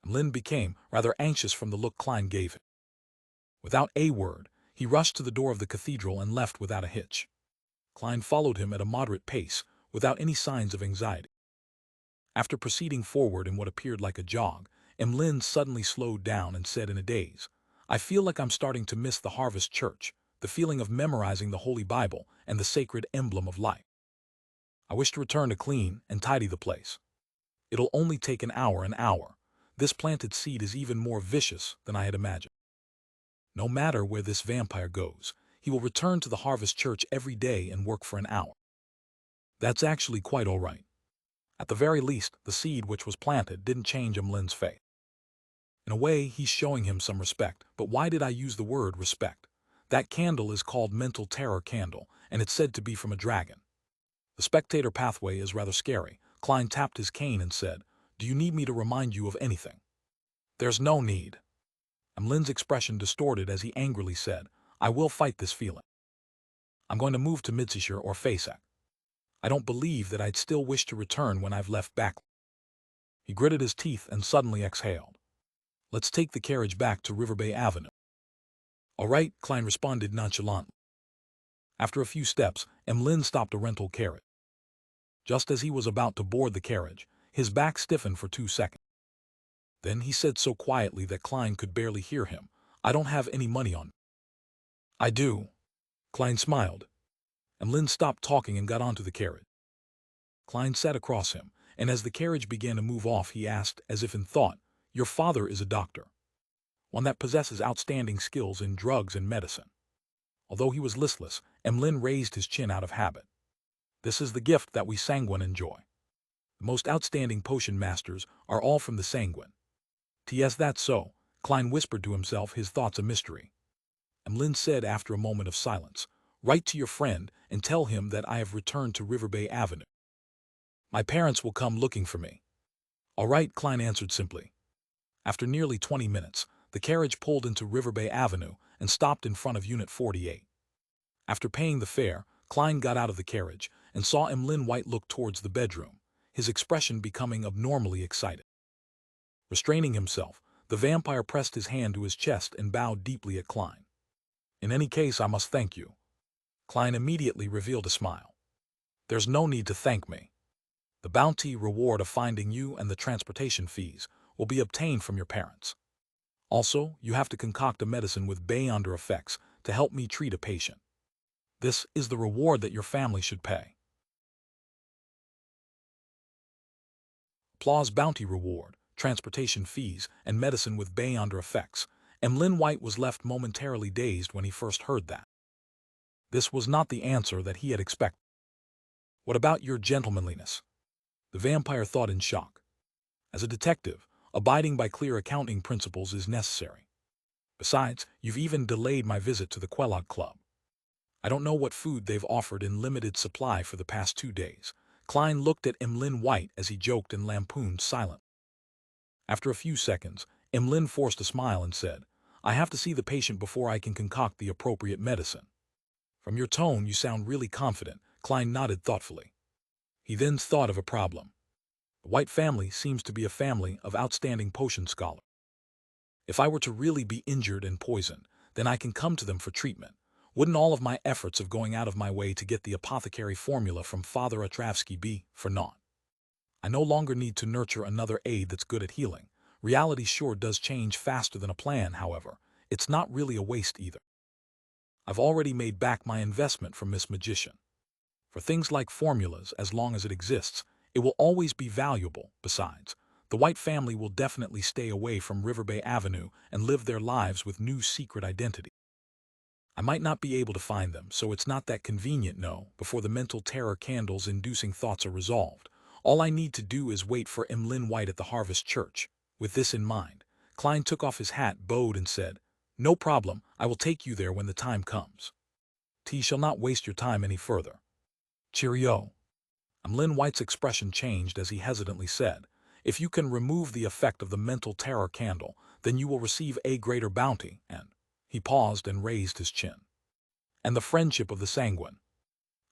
Emlyn became rather anxious from the look Klein gave him. Without a word, he rushed to the door of the cathedral and left without a hitch. Klein followed him at a moderate pace, without any signs of anxiety. After proceeding forward in what appeared like a jog, Emlyn suddenly slowed down and said in a daze, "I feel like I'm starting to miss the Harvest Church, the feeling of memorizing the Holy Bible and the sacred emblem of life. I wish to return to clean and tidy the place. It'll only take an hour. This planted seed is even more vicious than I had imagined. No matter where this vampire goes, he will return to the Harvest Church every day and work for an hour. That's actually quite all right. At the very least, the seed which was planted didn't change Emlyn's faith. In a way, he's showing him some respect, but why did I use the word respect? That candle is called Mental Terror Candle, and it's said to be from a dragon. The spectator pathway is rather scary. Klein tapped his cane and said, "Do you need me to remind you of anything?" "There's no need." Emlyn's expression distorted as he angrily said, "I will fight this feeling. I'm going to move to Midshire or Fasak. I don't believe that I'd still wish to return when I've left back." He gritted his teeth and suddenly exhaled. "Let's take the carriage back to River Bay Avenue." "All right," Klein responded nonchalantly. After a few steps, Emlyn stopped a rental carriage. Just as he was about to board the carriage, his back stiffened for 2 seconds. Then he said so quietly that Klein could barely hear him, "I don't have any money on me." "I do." Klein smiled. Emlyn stopped talking and got onto the carriage. Klein sat across him, and as the carriage began to move off, he asked, as if in thought, "Your father is a doctor, one that possesses outstanding skills in drugs and medicine." Although he was listless, Emlyn raised his chin out of habit. "This is the gift that we Sanguine enjoy. The most outstanding potion masters are all from the Sanguine." "T.S. that's so," Klein whispered to himself, his thoughts a mystery. Emlyn said after a moment of silence, "Write to your friend and tell him that I have returned to River Bay Avenue. My parents will come looking for me." "All right," Klein answered simply. After nearly 20 minutes, the carriage pulled into River Bay Avenue and stopped in front of Unit 48. After paying the fare, Klein got out of the carriage and saw Emlyn White look towards the bedroom, his expression becoming abnormally excited. Restraining himself, the vampire pressed his hand to his chest and bowed deeply at Klein. "In any case, I must thank you." Klein immediately revealed a smile. "There's no need to thank me. The bounty reward of finding you and the transportation fees will be obtained from your parents. Also, you have to concoct a medicine with Bayonder effects to help me treat a patient. This is the reward that your family should pay." Applause. Bounty reward, transportation fees, and medicine with Bayonder effects. Emlyn White was left momentarily dazed when he first heard that. This was not the answer that he had expected. "What about your gentlemanliness?" The vampire thought in shock. As a detective, abiding by clear accounting principles is necessary. Besides, you've even delayed my visit to the Quelog Club. I don't know what food they've offered in limited supply for the past 2 days. Klein looked at Emlyn White as he joked and lampooned silently. After a few seconds, Emlyn forced a smile and said, "I have to see the patient before I can concoct the appropriate medicine." "From your tone, you sound really confident." Klein nodded thoughtfully. He then thought of a problem. The White family seems to be a family of outstanding potion scholars. If I were to really be injured and poisoned, then I can come to them for treatment. Wouldn't all of my efforts of going out of my way to get the apothecary formula from Father Atravsky be for naught? I no longer need to nurture another aid that's good at healing. Reality sure does change faster than a plan, however. It's not really a waste either. I've already made back my investment from Miss Magician. For things like formulas, as long as it exists, it will always be valuable. Besides, the White family will definitely stay away from River Bay Avenue and live their lives with new secret identity. I might not be able to find them, so it's not that convenient, no, before the mental terror candles inducing thoughts are resolved. All I need to do is wait for Emlyn White at the Harvest Church. With this in mind, Klein took off his hat, bowed, and said, "No problem, I will take you there when the time comes. T shall not waste your time any further. Cheerio." Emlyn White's expression changed as he hesitantly said, "If you can remove the effect of the mental terror candle, then you will receive a greater bounty," and he paused and raised his chin. "And the friendship of the Sanguine.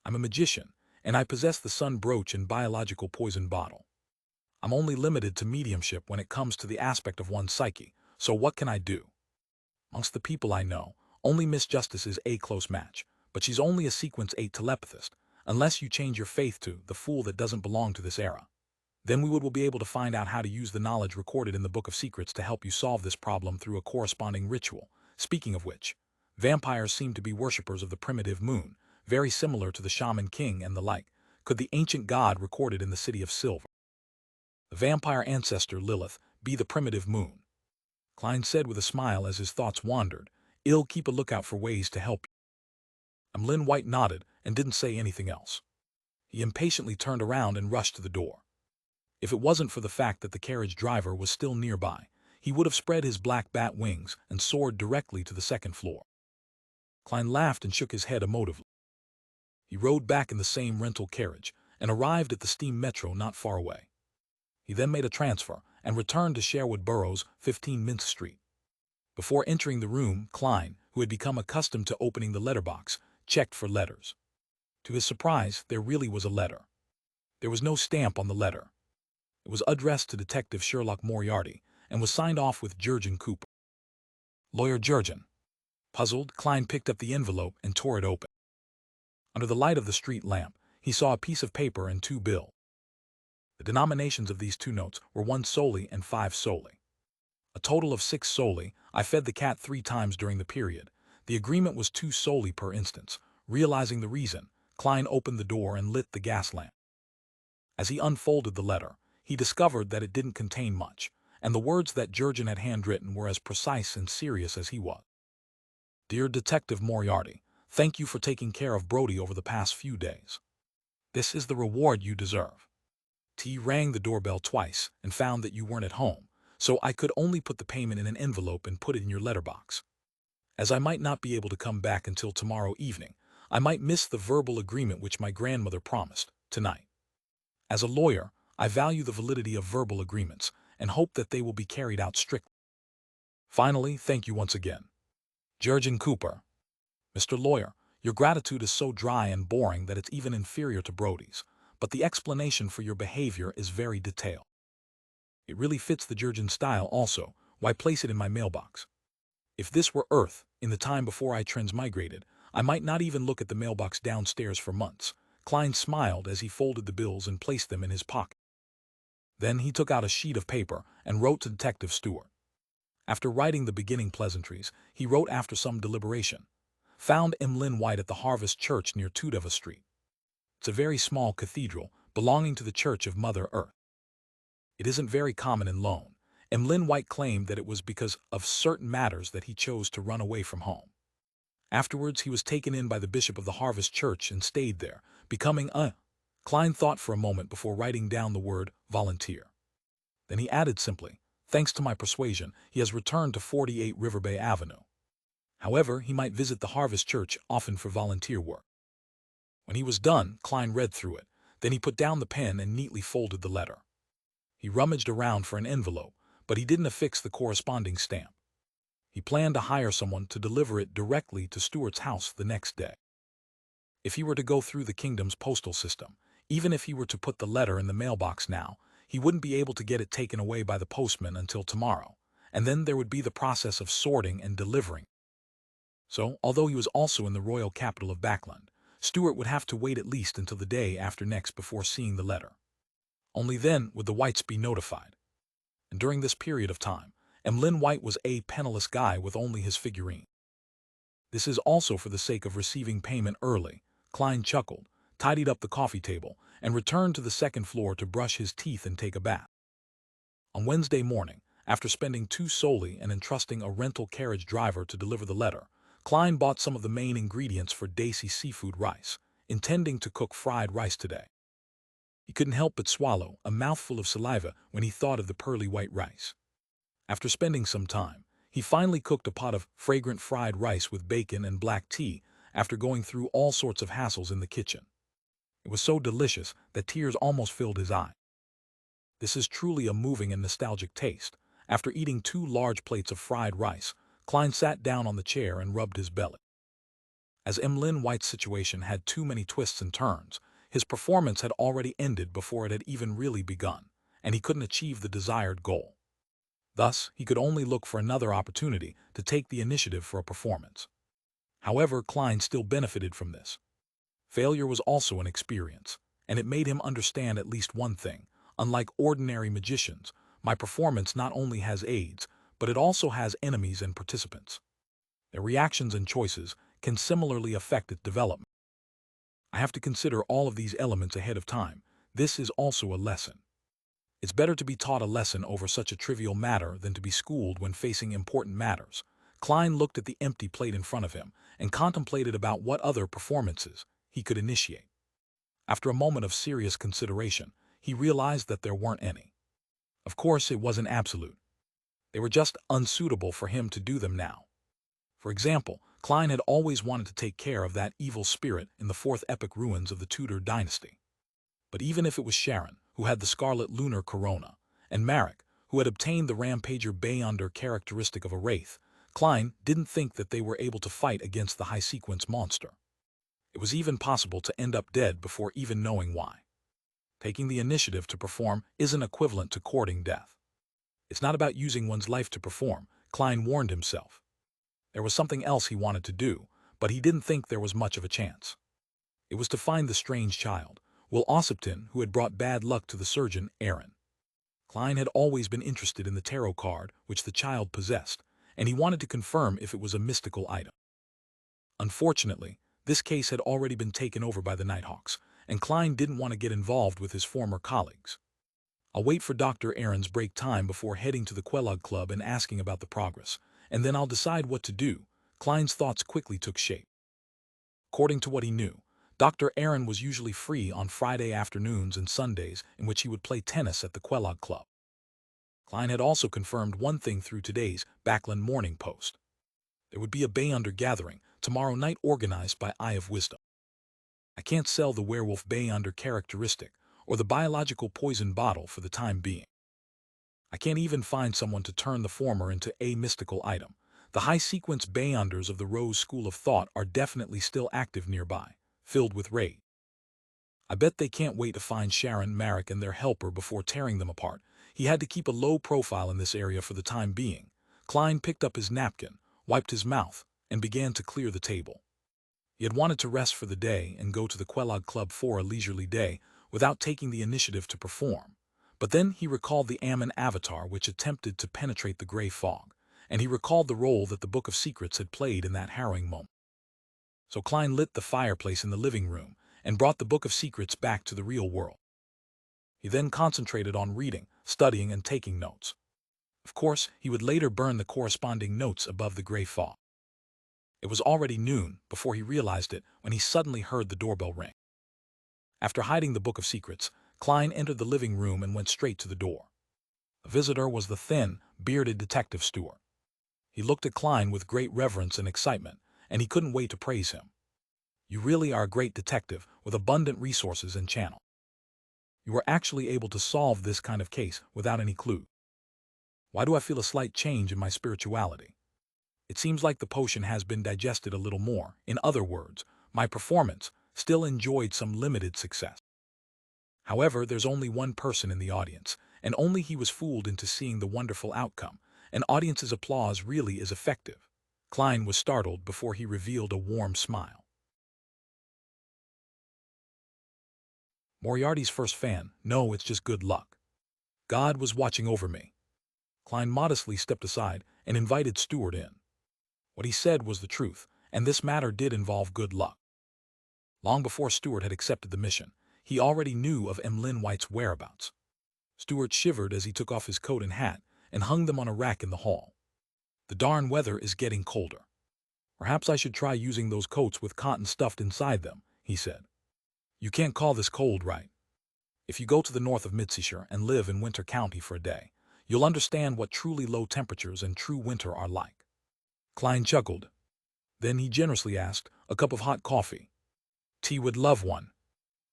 I'm a magician, and I possess the sun brooch and biological poison bottle. I'm only limited to mediumship when it comes to the aspect of one's psyche, so what can I do? Amongst the people I know, only Miss Justice is a close match, but she's only a sequence 8 telepathist, unless you change your faith to the fool that doesn't belong to this era. Then we will be able to find out how to use the knowledge recorded in the Book of Secrets to help you solve this problem through a corresponding ritual. Speaking of which, vampires seem to be worshippers of the primitive moon, very similar to the shaman king and the like. Could the ancient god recorded in the city of Silver, the vampire ancestor Lilith, be the primitive moon? Klein said with a smile as his thoughts wandered. I'll keep a lookout for ways to help you. Lin White nodded and didn't say anything else. He impatiently turned around and rushed to the door. If it wasn't for the fact that the carriage driver was still nearby, he would have spread his black bat wings and soared directly to the second floor. Klein laughed and shook his head emotively. He rode back in the same rental carriage and arrived at the steam metro not far away. He then made a transfer and returned to Sherwood Borough's 15 Mint Street. Before entering the room, Klein, who had become accustomed to opening the letterbox, checked for letters. To his surprise, there really was a letter. There was no stamp on the letter. It was addressed to Detective Sherlock Moriarty and was signed off with Jurgen Cooper. Lawyer Jurgen. Puzzled, Klein picked up the envelope and tore it open. Under the light of the street lamp, he saw a piece of paper and 2 bills. The denominations of these 2 notes were 1 solely and 5 solely. A total of 6 solely. I fed the cat 3 times during the period. The agreement was 2 solely per instance. Realizing the reason, Klein opened the door and lit the gas lamp. As he unfolded the letter, he discovered that it didn't contain much, and the words that Jurgen had handwritten were as precise and serious as he was. Dear Detective Moriarty, thank you for taking care of Brody over the past few days. This is the reward you deserve. T rang the doorbell twice and found that you weren't at home, so I could only put the payment in an envelope and put it in your letterbox. As I might not be able to come back until tomorrow evening, I might miss the verbal agreement which my grandmother promised, tonight. As a lawyer, I value the validity of verbal agreements and hope that they will be carried out strictly. Finally, thank you once again. Jurgen Cooper. Mr. Lawyer, your gratitude is so dry and boring that it's even inferior to Brody's, but the explanation for your behavior is very detailed. It really fits the Jurgen style also. Why place it in my mailbox? If this were Earth, in the time before I transmigrated, I might not even look at the mailbox downstairs for months. Klein smiled as he folded the bills and placed them in his pocket. Then he took out a sheet of paper and wrote to Detective Stewart. After writing the beginning pleasantries, he wrote after some deliberation. Found Lin White at the Harvest Church near Tudeva Street. It's a very small cathedral belonging to the Church of Mother Earth. It isn't very common in Lone. Lin White claimed that it was because of certain matters that he chose to run away from home. Afterwards, he was taken in by the bishop of the Harvest Church and stayed there, becoming a... Klein thought for a moment before writing down the word volunteer. Then he added simply, thanks to my persuasion, he has returned to 48 River Bay Avenue. However, he might visit the Harvest Church often for volunteer work. When he was done, Klein read through it. Then he put down the pen and neatly folded the letter. He rummaged around for an envelope, but he didn't affix the corresponding stamp. He planned to hire someone to deliver it directly to Stewart's house the next day. If he were to go through the kingdom's postal system, even if he were to put the letter in the mailbox now, he wouldn't be able to get it taken away by the postman until tomorrow, and then there would be the process of sorting and delivering. So, although he was also in the royal capital of Backland, Stewart would have to wait at least until the day after next before seeing the letter. Only then would the Whites be notified. And during this period of time, Lin White was a penniless guy with only his figurine. This is also for the sake of receiving payment early. Klein chuckled, tidied up the coffee table, and returned to the second floor to brush his teeth and take a bath. On Wednesday morning, after spending 2 solely and entrusting a rental carriage driver to deliver the letter, Klein bought some of the main ingredients for Daisy seafood rice, intending to cook fried rice today. He couldn't help but swallow a mouthful of saliva when he thought of the pearly white rice. After spending some time, he finally cooked a pot of fragrant fried rice with bacon and black tea after going through all sorts of hassles in the kitchen. It was so delicious that tears almost filled his eyes. This is truly a moving and nostalgic taste. After eating 2 large plates of fried rice, Klein sat down on the chair and rubbed his belly. As Lin White's situation had too many twists and turns, his performance had already ended before it had even really begun, and he couldn't achieve the desired goal. Thus, he could only look for another opportunity to take the initiative for a performance. However, Klein still benefited from this. Failure was also an experience, and it made him understand at least one thing. Unlike ordinary magicians, my performance not only has aides, but it also has enemies and participants. Their reactions and choices can similarly affect its development. I have to consider all of these elements ahead of time. This is also a lesson. It's better to be taught a lesson over such a trivial matter than to be schooled when facing important matters. Klein looked at the empty plate in front of him and contemplated about what other performances he could initiate. After a moment of serious consideration, he realized that there weren't any. Of course, it wasn't absolute. They were just unsuitable for him to do them now. For example, Klein had always wanted to take care of that evil spirit in the fourth epic ruins of the Tudor dynasty. But even if it was Sharon, who had the scarlet lunar corona, and Marek, who had obtained the rampager Beyonder characteristic of a wraith, Klein didn't think that they were able to fight against the high-sequence monster. It was even possible to end up dead before even knowing why. Taking the initiative to perform isn't equivalent to courting death. It's not about using one's life to perform, Klein warned himself. There was something else he wanted to do, but he didn't think there was much of a chance. It was to find the strange child, Will Ossipton, who had brought bad luck to the surgeon, Aaron. Klein had always been interested in the tarot card which the child possessed, and he wanted to confirm if it was a mystical item. Unfortunately, this case had already been taken over by the Nighthawks, and Klein didn't want to get involved with his former colleagues. I'll wait for Dr. Aaron's break time before heading to the Quelog Club and asking about the progress, and then I'll decide what to do. Klein's thoughts quickly took shape. According to what he knew, Dr. Aaron was usually free on Friday afternoons and Sundays, in which he would play tennis at the Quelog Club. Klein had also confirmed one thing through today's Backland Morning Post. There would be a Beyonder gathering tomorrow night organized by Eye of Wisdom. I can't sell the werewolf Beyonder characteristic or the biological poison bottle for the time being. I can't even find someone to turn the former into a mystical item. The high-sequence Beyonders of the Rose School of Thought are definitely still active nearby, filled with rage. I bet they can't wait to find Sharon, Marek, and their helper before tearing them apart. He had to keep a low profile in this area for the time being. Klein picked up his napkin, wiped his mouth, and began to clear the table. He had wanted to rest for the day and go to the Quelog Club for a leisurely day without taking the initiative to perform. But then he recalled the Ammon avatar which attempted to penetrate the gray fog, and he recalled the role that the Book of Secrets had played in that harrowing moment. So Klein lit the fireplace in the living room and brought the Book of Secrets back to the real world. He then concentrated on reading, studying, and taking notes. Of course, he would later burn the corresponding notes above the gray fog. It was already noon before he realized it when he suddenly heard the doorbell ring. After hiding the Book of Secrets, Klein entered the living room and went straight to the door. The visitor was the thin, bearded detective Stewart. He looked at Klein with great reverence and excitement, and he couldn't wait to praise him. You really are a great detective with abundant resources and channel. You were actually able to solve this kind of case without any clue. Why do I feel a slight change in my spirituality? It seems like the potion has been digested a little more. In other words, my performance still enjoyed some limited success. However, there's only one person in the audience, and only he was fooled into seeing the wonderful outcome. An audience's applause really is effective. Klein was startled before he revealed a warm smile. Moriarty's first fan, no, it's just good luck. God was watching over me. Klein modestly stepped aside and invited Stewart in. What he said was the truth, and this matter did involve good luck. Long before Stewart had accepted the mission, he already knew of Emlyn White's whereabouts. Stewart shivered as he took off his coat and hat and hung them on a rack in the hall. The darn weather is getting colder. Perhaps I should try using those coats with cotton stuffed inside them, he said. You can't call this cold, right? If you go to the north of Midseashire and live in Winter County for a day, you'll understand what truly low temperatures and true winter are like. Klein chuckled. Then he generously asked, a cup of hot coffee. T would love one.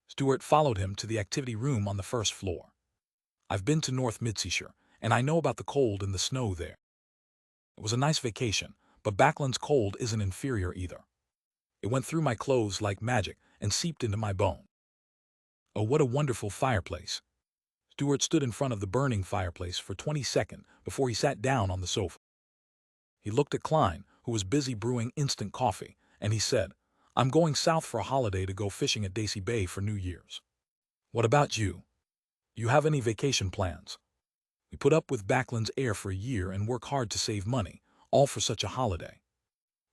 Stewart followed him to the activity room on the first floor. I've been to North Midseashire, and I know about the cold and the snow there. It was a nice vacation, but Backland's cold isn't inferior either. It went through my clothes like magic and seeped into my bone. Oh, what a wonderful fireplace. Stewart stood in front of the burning fireplace for 20 seconds before he sat down on the sofa. He looked at Klein, who was busy brewing instant coffee, and he said, I'm going south for a holiday to go fishing at Daisy Bay for New Year's. What about you? You have any vacation plans? We put up with Backland's air for a year and work hard to save money, all for such a holiday.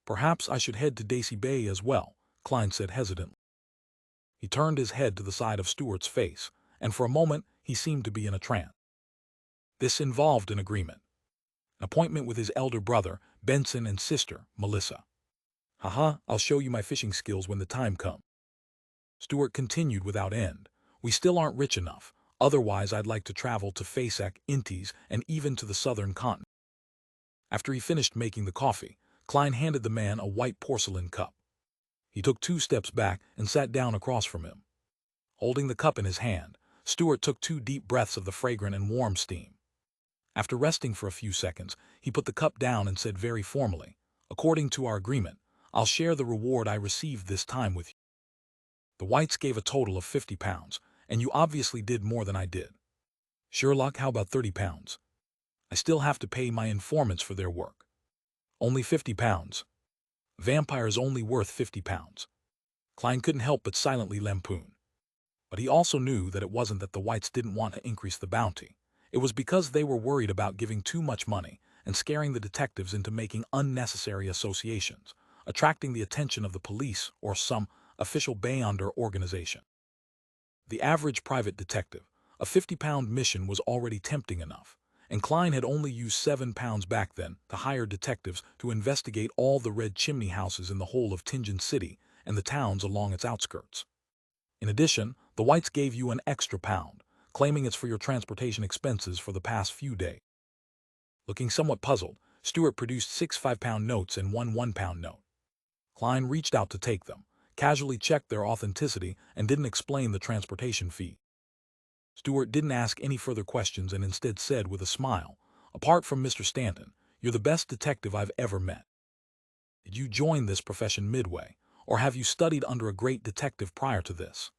Perhaps I should head to Daisy Bay as well, Klein said hesitantly. He turned his head to the side of Stuart's face, and for a moment he seemed to be in a trance. This involved an agreement. An appointment with his elder brother, Benson, and sister, Melissa. Haha, I'll show you my fishing skills when the time comes. Stuart continued without end. We still aren't rich enough. Otherwise, I'd like to travel to Fasak, Intis, and even to the southern continent. After he finished making the coffee, Klein handed the man a white porcelain cup. He took 2 steps back and sat down across from him. Holding the cup in his hand, Stuart took 2 deep breaths of the fragrant and warm steam. After resting for a few seconds, he put the cup down and said very formally, "According to our agreement, I'll share the reward I received this time with you. The Whites gave a total of £50, and you obviously did more than I did. Sherlock, how about £30? I still have to pay my informants for their work. Only £50. Vampire is only worth £50. Klein couldn't help but silently lampoon. But he also knew that it wasn't that the Whites didn't want to increase the bounty. It was because they were worried about giving too much money and scaring the detectives into making unnecessary associations, attracting the attention of the police or some official Bayonder organization. The average private detective, a £50 mission was already tempting enough, and Klein had only used £7 back then to hire detectives to investigate all the red chimney houses in the whole of Tingen City and the towns along its outskirts. In addition, the Whites gave you an extra £1, claiming it's for your transportation expenses for the past few days. Looking somewhat puzzled, Stuart produced 6 £5 notes and 1 £1 note. Klein reached out to take them, casually checked their authenticity, and didn't explain the transportation fee. Stuart didn't ask any further questions and instead said with a smile, "Apart from Mr. Stanton, you're the best detective I've ever met. Did you join this profession midway, or have you studied under a great detective prior to this?"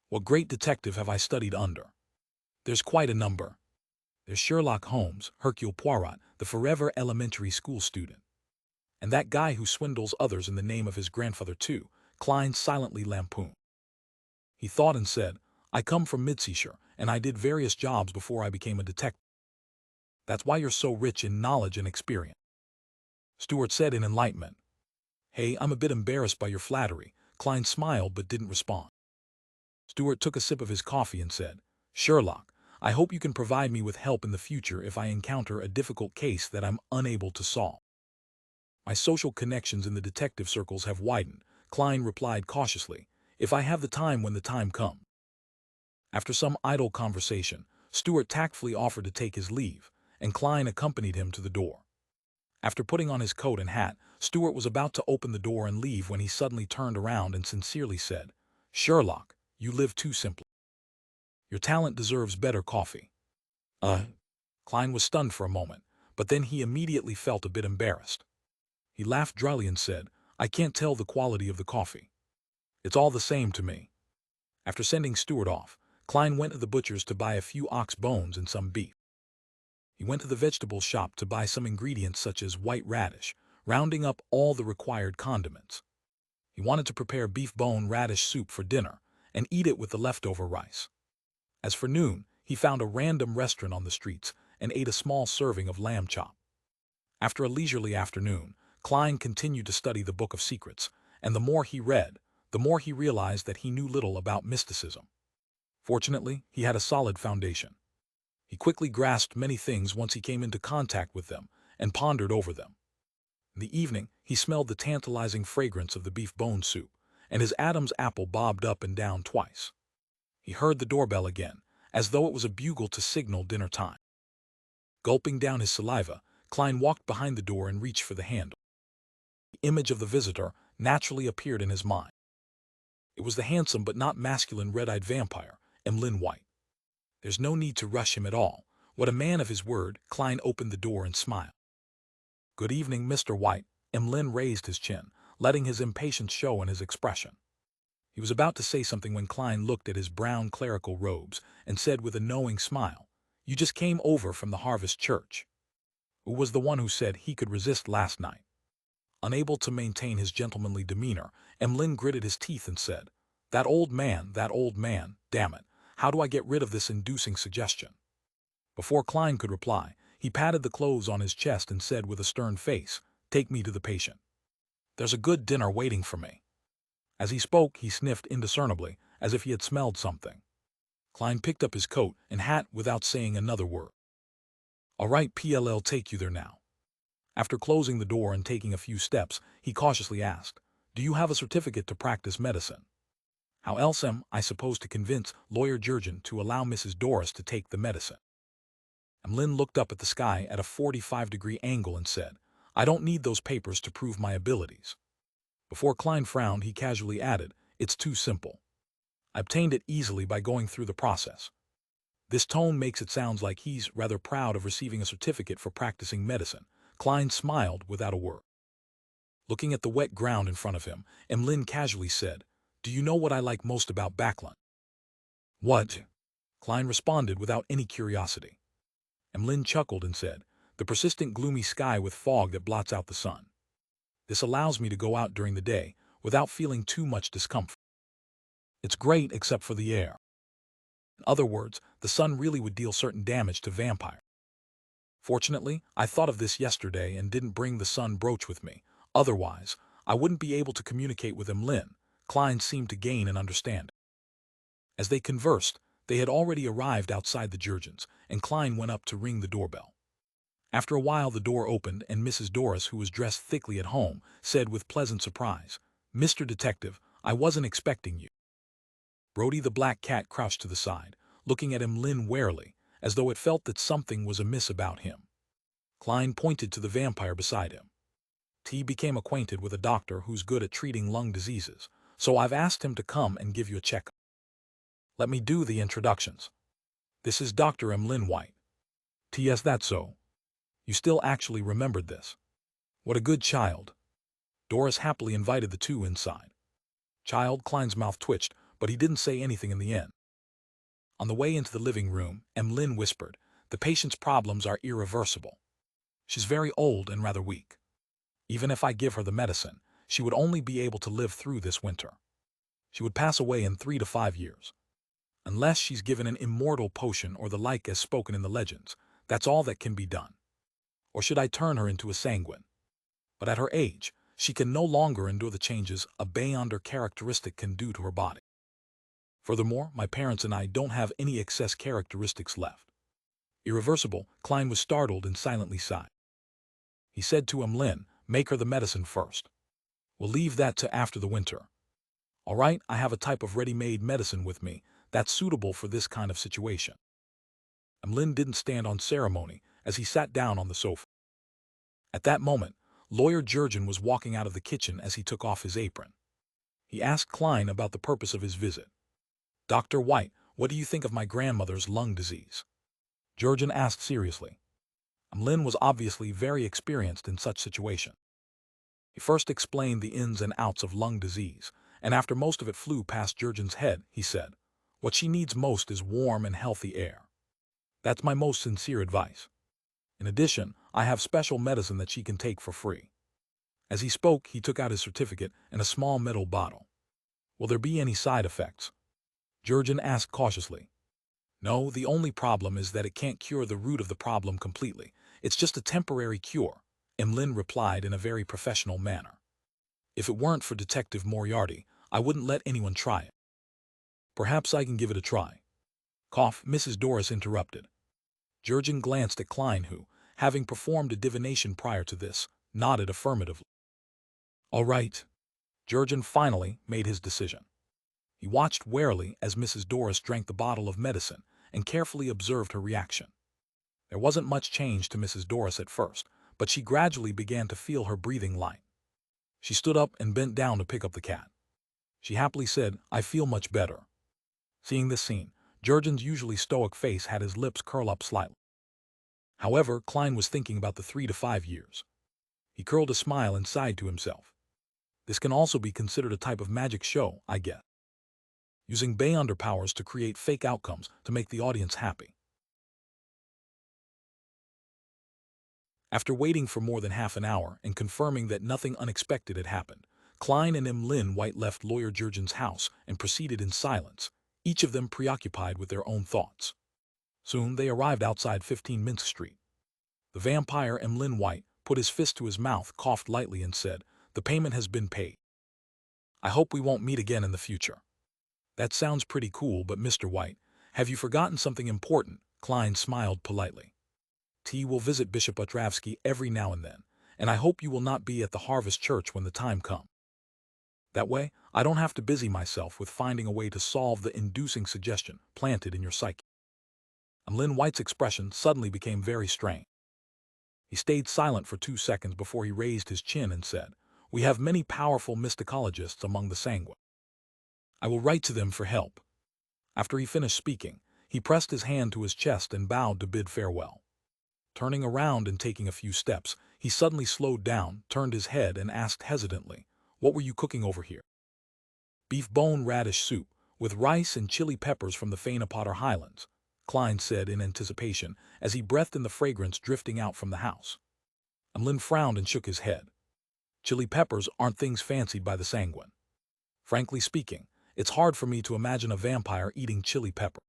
"What great detective have I studied under?" "There's quite a number. There's Sherlock Holmes, Hercule Poirot, the forever elementary school student. And that guy who swindles others in the name of his grandfather too," Klein silently lampooned. He thought and said, "I come from Midseashire, and I did various jobs before I became a detective. That's why you're so rich in knowledge and experience." Stuart said in enlightenment. "Hey, I'm a bit embarrassed by your flattery." Klein smiled but didn't respond. Stuart took a sip of his coffee and said, "Sherlock, I hope you can provide me with help in the future if I encounter a difficult case that I'm unable to solve." "My social connections in the detective circles have widened," Klein replied cautiously, "if I have the time when the time comes." After some idle conversation, Stuart tactfully offered to take his leave, and Klein accompanied him to the door. After putting on his coat and hat, Stuart was about to open the door and leave when he suddenly turned around and sincerely said, "Sherlock, you live too simply. Your talent deserves better coffee." Klein was stunned for a moment, but then he immediately felt a bit embarrassed. He laughed dryly and said, "I can't tell the quality of the coffee. It's all the same to me." After sending Stuart off, Klein went to the butcher's to buy a few ox bones and some beef. He went to the vegetable shop to buy some ingredients such as white radish, rounding up all the required condiments. He wanted to prepare beef bone radish soup for dinner and eat it with the leftover rice. As for noon, he found a random restaurant on the streets and ate a small serving of lamb chop. After a leisurely afternoon, Klein continued to study the Book of Secrets, and the more he read, the more he realized that he knew little about mysticism. Fortunately, he had a solid foundation. He quickly grasped many things once he came into contact with them and pondered over them. In the evening, he smelled the tantalizing fragrance of the beef bone soup, and his Adam's apple bobbed up and down twice. He heard the doorbell again, as though it was a bugle to signal dinner time. Gulping down his saliva, Klein walked behind the door and reached for the handle. The image of the visitor naturally appeared in his mind. It was the handsome but not masculine red-eyed vampire, Emlyn White. There's no need to rush him at all. What a man of his word. Klein opened the door and smiled. "Good evening, Mr. White." Emlyn raised his chin, letting his impatience show in his expression. He was about to say something when Klein looked at his brown clerical robes and said with a knowing smile, "You just came over from the Harvest Church." Who was the one who said he could resist last night? Unable to maintain his gentlemanly demeanor, Emlyn gritted his teeth and said, that old man, damn it. How do I get rid of this inducing suggestion? Before Klein could reply, he patted the clothes on his chest and said with a stern face, "Take me to the patient. There's a good dinner waiting for me." As he spoke, he sniffed indiscernibly, as if he had smelled something. Klein picked up his coat and hat without saying another word. "All right, PLL, take you there now." After closing the door and taking a few steps, he cautiously asked, "Do you have a certificate to practice medicine? How else am I supposed to convince Lawyer Jurgen to allow Mrs. Doris to take the medicine?" Emlyn looked up at the sky at a 45-degree angle and said, "I don't need those papers to prove my abilities." Before Klein frowned, he casually added, "It's too simple. I obtained it easily by going through the process." This tone makes it sound like he's rather proud of receiving a certificate for practicing medicine. Klein smiled without a word. Looking at the wet ground in front of him, Emlyn casually said, "Do you know what I like most about Backlund?" "What?" Klein responded without any curiosity. Emlyn chuckled and said, "The persistent gloomy sky with fog that blots out the sun. This allows me to go out during the day without feeling too much discomfort. It's great except for the air. In other words, the sun really would deal certain damage to vampires. Fortunately, I thought of this yesterday and didn't bring the sun brooch with me. Otherwise, I wouldn't be able to communicate with Emlyn." Klein seemed to gain an understanding. As they conversed, they had already arrived outside the Jurgens, and Klein went up to ring the doorbell. After a while the door opened and Mrs. Doris, who was dressed thickly at home, said with pleasant surprise, "Mr. Detective, I wasn't expecting you." Brody the black cat crouched to the side, looking at Emlyn warily, as though it felt that something was amiss about him. Klein pointed to the vampire beside him. "T became acquainted with a doctor who's good at treating lung diseases, so I've asked him to come and give you a checkup. Let me do the introductions. This is Dr. Emlyn White." "T.S. That's so. You still actually remembered this. What a good child." Doris happily invited the two inside. "Child," Klein's mouth twitched, but he didn't say anything in the end. On the way into the living room, Emlyn whispered, "The patient's problems are irreversible. She's very old and rather weak. Even if I give her the medicine, she would only be able to live through this winter. She would pass away in 3 to 5 years. Unless she's given an immortal potion or the like as spoken in the legends, that's all that can be done. Or should I turn her into a sanguine? But at her age, she can no longer endure the changes a beyonder characteristic can do to her body. Furthermore, my parents and I don't have any excess characteristics left." "Irreversible," Klein was startled and silently sighed. He said to Emlyn, "Make her the medicine first. We'll leave that to after the winter. All right, I have a type of ready-made medicine with me that's suitable for this kind of situation." Emlyn didn't stand on ceremony as he sat down on the sofa. At that moment, Lawyer Jurgen was walking out of the kitchen as he took off his apron. He asked Klein about the purpose of his visit. "Dr. White, what do you think of my grandmother's lung disease?" Jurgen asked seriously. Emlyn was obviously very experienced in such situations. He first explained the ins and outs of lung disease, and after most of it flew past Jurgen's head, he said, "What she needs most is warm and healthy air. That's my most sincere advice. In addition, I have special medicine that she can take for free." As he spoke, he took out his certificate and a small metal bottle. "Will there be any side effects?" Jurgen asked cautiously. "No, the only problem is that it can't cure the root of the problem completely. It's just a temporary cure," Emlyn replied in a very professional manner. "If it weren't for Detective Moriarty, I wouldn't let anyone try it." "Perhaps I can give it a try." Cough, Mrs. Doris interrupted. Jurgen glanced at Klein who, having performed a divination prior to this, nodded affirmatively. "All right." Jurgen finally made his decision. He watched warily as Mrs. Doris drank the bottle of medicine and carefully observed her reaction. There wasn't much change to Mrs. Doris at first, but she gradually began to feel her breathing light. She stood up and bent down to pick up the cat. She happily said, "I feel much better." Seeing this scene, Jurgen's usually stoic face had his lips curl up slightly. However, Klein was thinking about the 3 to 5 years. He curled a smile and sighed to himself. "This can also be considered a type of magic show, I guess. Using beyonder powers to create fake outcomes to make the audience happy." After waiting for more than half an hour and confirming that nothing unexpected had happened, Klein and Emlyn White left Lawyer Jurgen's house and proceeded in silence, each of them preoccupied with their own thoughts. Soon they arrived outside 15 Minsk Street. The vampire Emlyn White put his fist to his mouth, coughed lightly, and said, "The payment has been paid. I hope we won't meet again in the future." "That sounds pretty cool, but Mr. White, have you forgotten something important?" Klein smiled politely. "T will visit Bishop Otravsky every now and then, and I hope you will not be at the Harvest Church when the time comes. That way, I don't have to busy myself with finding a way to solve the inducing suggestion planted in your psyche." Emlyn White's expression suddenly became very strained. He stayed silent for 2 seconds before he raised his chin and said, "We have many powerful mysticologists among the sanguine. I will write to them for help." After he finished speaking, he pressed his hand to his chest and bowed to bid farewell. Turning around and taking a few steps, he suddenly slowed down, turned his head, and asked hesitantly, "What were you cooking over here?" "Beef bone radish soup, with rice and chili peppers from the Fainapotter Highlands," Klein said in anticipation as he breathed in the fragrance drifting out from the house. Emlyn frowned and shook his head. "Chili peppers aren't things fancied by the sanguine. Frankly speaking, it's hard for me to imagine a vampire eating chili pepper.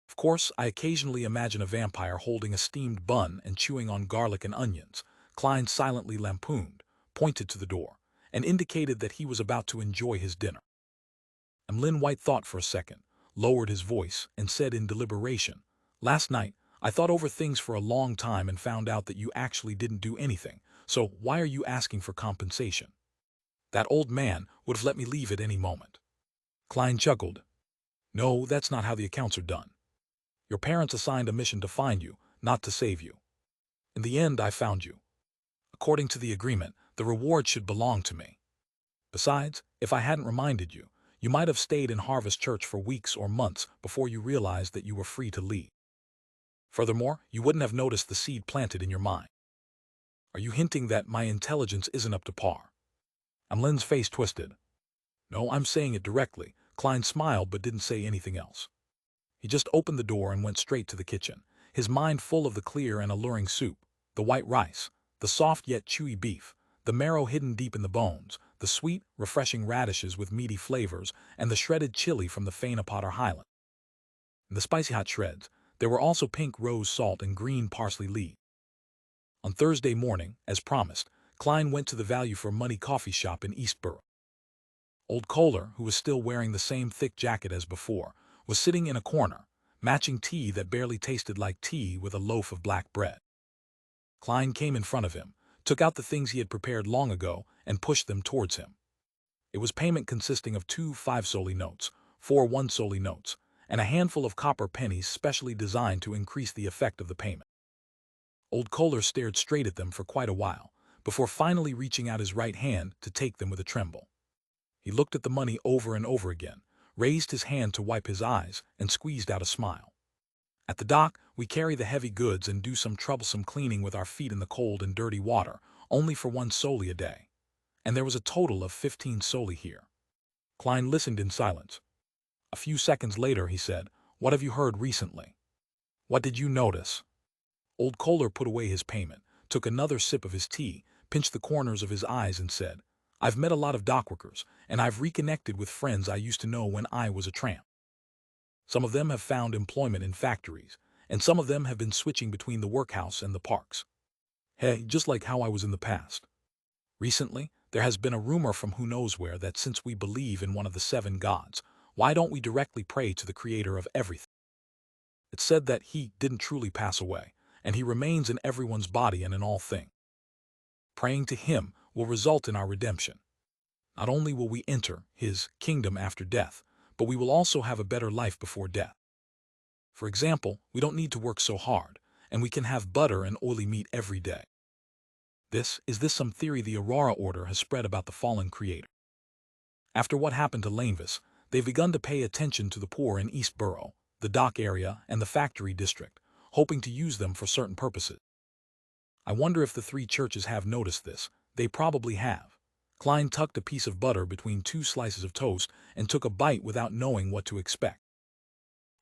Of course, I occasionally imagine a vampire holding a steamed bun and chewing on garlic and onions." Klein silently lampooned, pointed to the door, and indicated that he was about to enjoy his dinner. Emlyn White thought for a second, lowered his voice, and said in deliberation, "Last night, I thought over things for a long time and found out that you actually didn't do anything, so why are you asking for compensation? That old man would have let me leave at any moment." Klein chuckled. "No, that's not how the accounts are done. Your parents assigned a mission to find you, not to save you. In the end, I found you. According to the agreement, the reward should belong to me. Besides, if I hadn't reminded you, you might have stayed in Harvest Church for weeks or months before you realized that you were free to leave. Furthermore, you wouldn't have noticed the seed planted in your mind. Are you hinting that my intelligence isn't up to par?" Emlyn's face twisted. "No, I'm saying it directly." Klein smiled but didn't say anything else. He just opened the door and went straight to the kitchen, his mind full of the clear and alluring soup, the white rice, the soft yet chewy beef, the marrow hidden deep in the bones, the sweet, refreshing radishes with meaty flavors, and the shredded chili from the Fainapotter Highland. In the spicy hot shreds, there were also pink rose salt and green parsley leaves. On Thursday morning, as promised, Klein went to the Value for Money coffee shop in Eastborough. Old Kohler, who was still wearing the same thick jacket as before, was sitting in a corner, matching tea that barely tasted like tea with a loaf of black bread. Klein came in front of him, took out the things he had prepared long ago, and pushed them towards him. It was payment consisting of 2 5-soldi notes, 4 1-soldi notes, and a handful of copper pennies specially designed to increase the effect of the payment. Old Kohler stared straight at them for quite a while, before finally reaching out his right hand to take them with a tremble. He looked at the money over and over again, raised his hand to wipe his eyes, and squeezed out a smile. "At the dock, we carry the heavy goods and do some troublesome cleaning with our feet in the cold and dirty water, only for 1 soldi a day. And there was a total of 15 soldi here." Klein listened in silence. A few seconds later he said, "What have you heard recently? What did you notice?" Old Kohler put away his payment, took another sip of his tea, pinched the corners of his eyes, and said, "I've met a lot of dockworkers, and I've reconnected with friends I used to know when I was a tramp. Some of them have found employment in factories, and some of them have been switching between the workhouse and the parks. Hey, just like how I was in the past. Recently, there has been a rumor from who knows where that since we believe in one of the 7 gods, why don't we directly pray to the creator of everything? It's said that he didn't truly pass away, and he remains in everyone's body and in all things. Praying to him will result in our redemption. Not only will we enter his kingdom after death, but we will also have a better life before death. For example, we don't need to work so hard, and we can have butter and oily meat every day. Is this some theory the Aurora Order has spread about the fallen creator? After what happened to Lanvis, they've begun to pay attention to the poor in Eastborough, the dock area, and the factory district, hoping to use them for certain purposes. I wonder if the 3 churches have noticed this. They probably have." Klein tucked a piece of butter between 2 slices of toast and took a bite without knowing what to expect.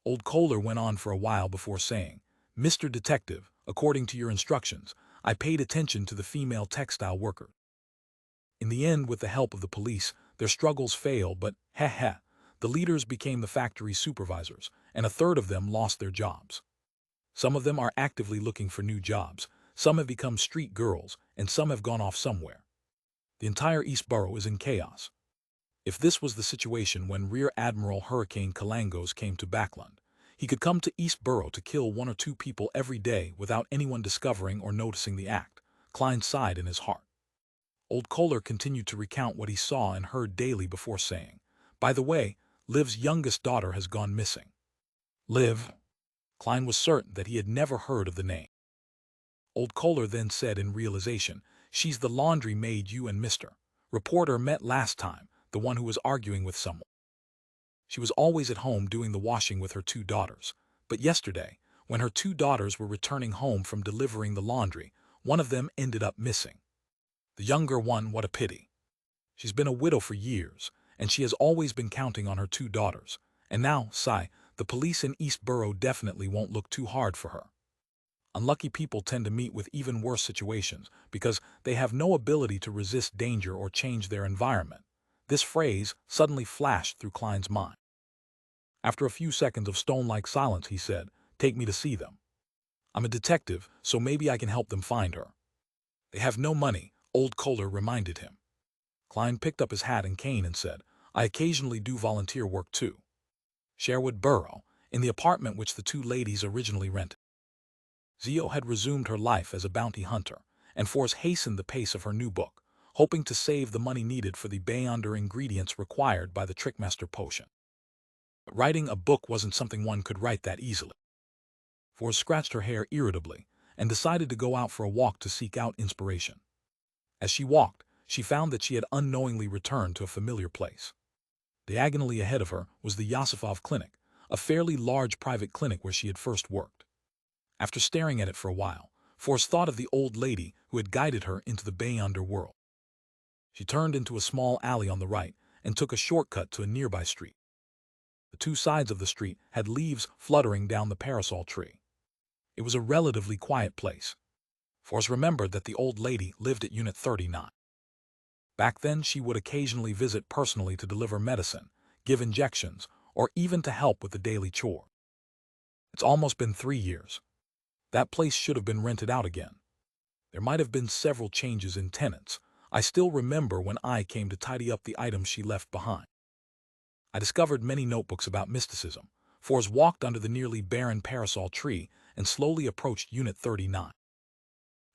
Old Kohler went on for a while before saying, "Mr. Detective, according to your instructions, I paid attention to the female textile worker. In the end, with the help of the police, their struggles failed, but the leaders became the factory supervisors, and a third of them lost their jobs. Some of them are actively looking for new jobs, some have become street girls, and some have gone off somewhere. The entire East Borough is in chaos. If this was the situation when Rear Admiral Hurricane Kalangos came to Backland, he could come to East Borough to kill 1 or 2 people every day without anyone discovering or noticing the act. Klein sighed in his heart. Old Kohler continued to recount what he saw and heard daily before saying, "By the way, Liv's youngest daughter has gone missing." Liv? Klein was certain that he had never heard of the name. Old Kohler then said in realization, "She's the laundry maid you and Mr. Reporter met last time, the one who was arguing with someone. She was always at home doing the washing with her 2 daughters, but yesterday, when her 2 daughters were returning home from delivering the laundry, one of them ended up missing. The younger one, what a pity. She's been a widow for years, and she has always been counting on her 2 daughters, and now, the police in East Borough definitely won't look too hard for her." Unlucky people tend to meet with even worse situations because they have no ability to resist danger or change their environment. This phrase suddenly flashed through Klein's mind. After a few seconds of stone-like silence, he said, "Take me to see them. I'm a detective, so maybe I can help them find her." "They have no money," Old Kohler reminded him. Klein picked up his hat and cane and said, "I occasionally do volunteer work too. Sherwood Borough, in the apartment which the 2 ladies originally rented." Zio had resumed her life as a bounty hunter, and Force hastened the pace of her new book, hoping to save the money needed for the Beyonder ingredients required by the Trickmaster potion. But writing a book wasn't something one could write that easily. Force scratched her hair irritably and decided to go out for a walk to seek out inspiration. As she walked, she found that she had unknowingly returned to a familiar place. Diagonally ahead of her was the Yosifov Clinic, a fairly large private clinic where she had first worked. After staring at it for a while, Force thought of the old lady who had guided her into the Beyonder world. She turned into a small alley on the right and took a shortcut to a nearby street. The 2 sides of the street had leaves fluttering down the parasol tree. It was a relatively quiet place. Force remembered that the old lady lived at Unit 39. Back then, she would occasionally visit personally to deliver medicine, give injections, or even to help with the daily chore. It's almost been 3 years. That place should have been rented out again. There might have been several changes in tenants. I still remember when I came to tidy up the items she left behind. I discovered many notebooks about mysticism. Force walked under the nearly barren parasol tree and slowly approached Unit 39.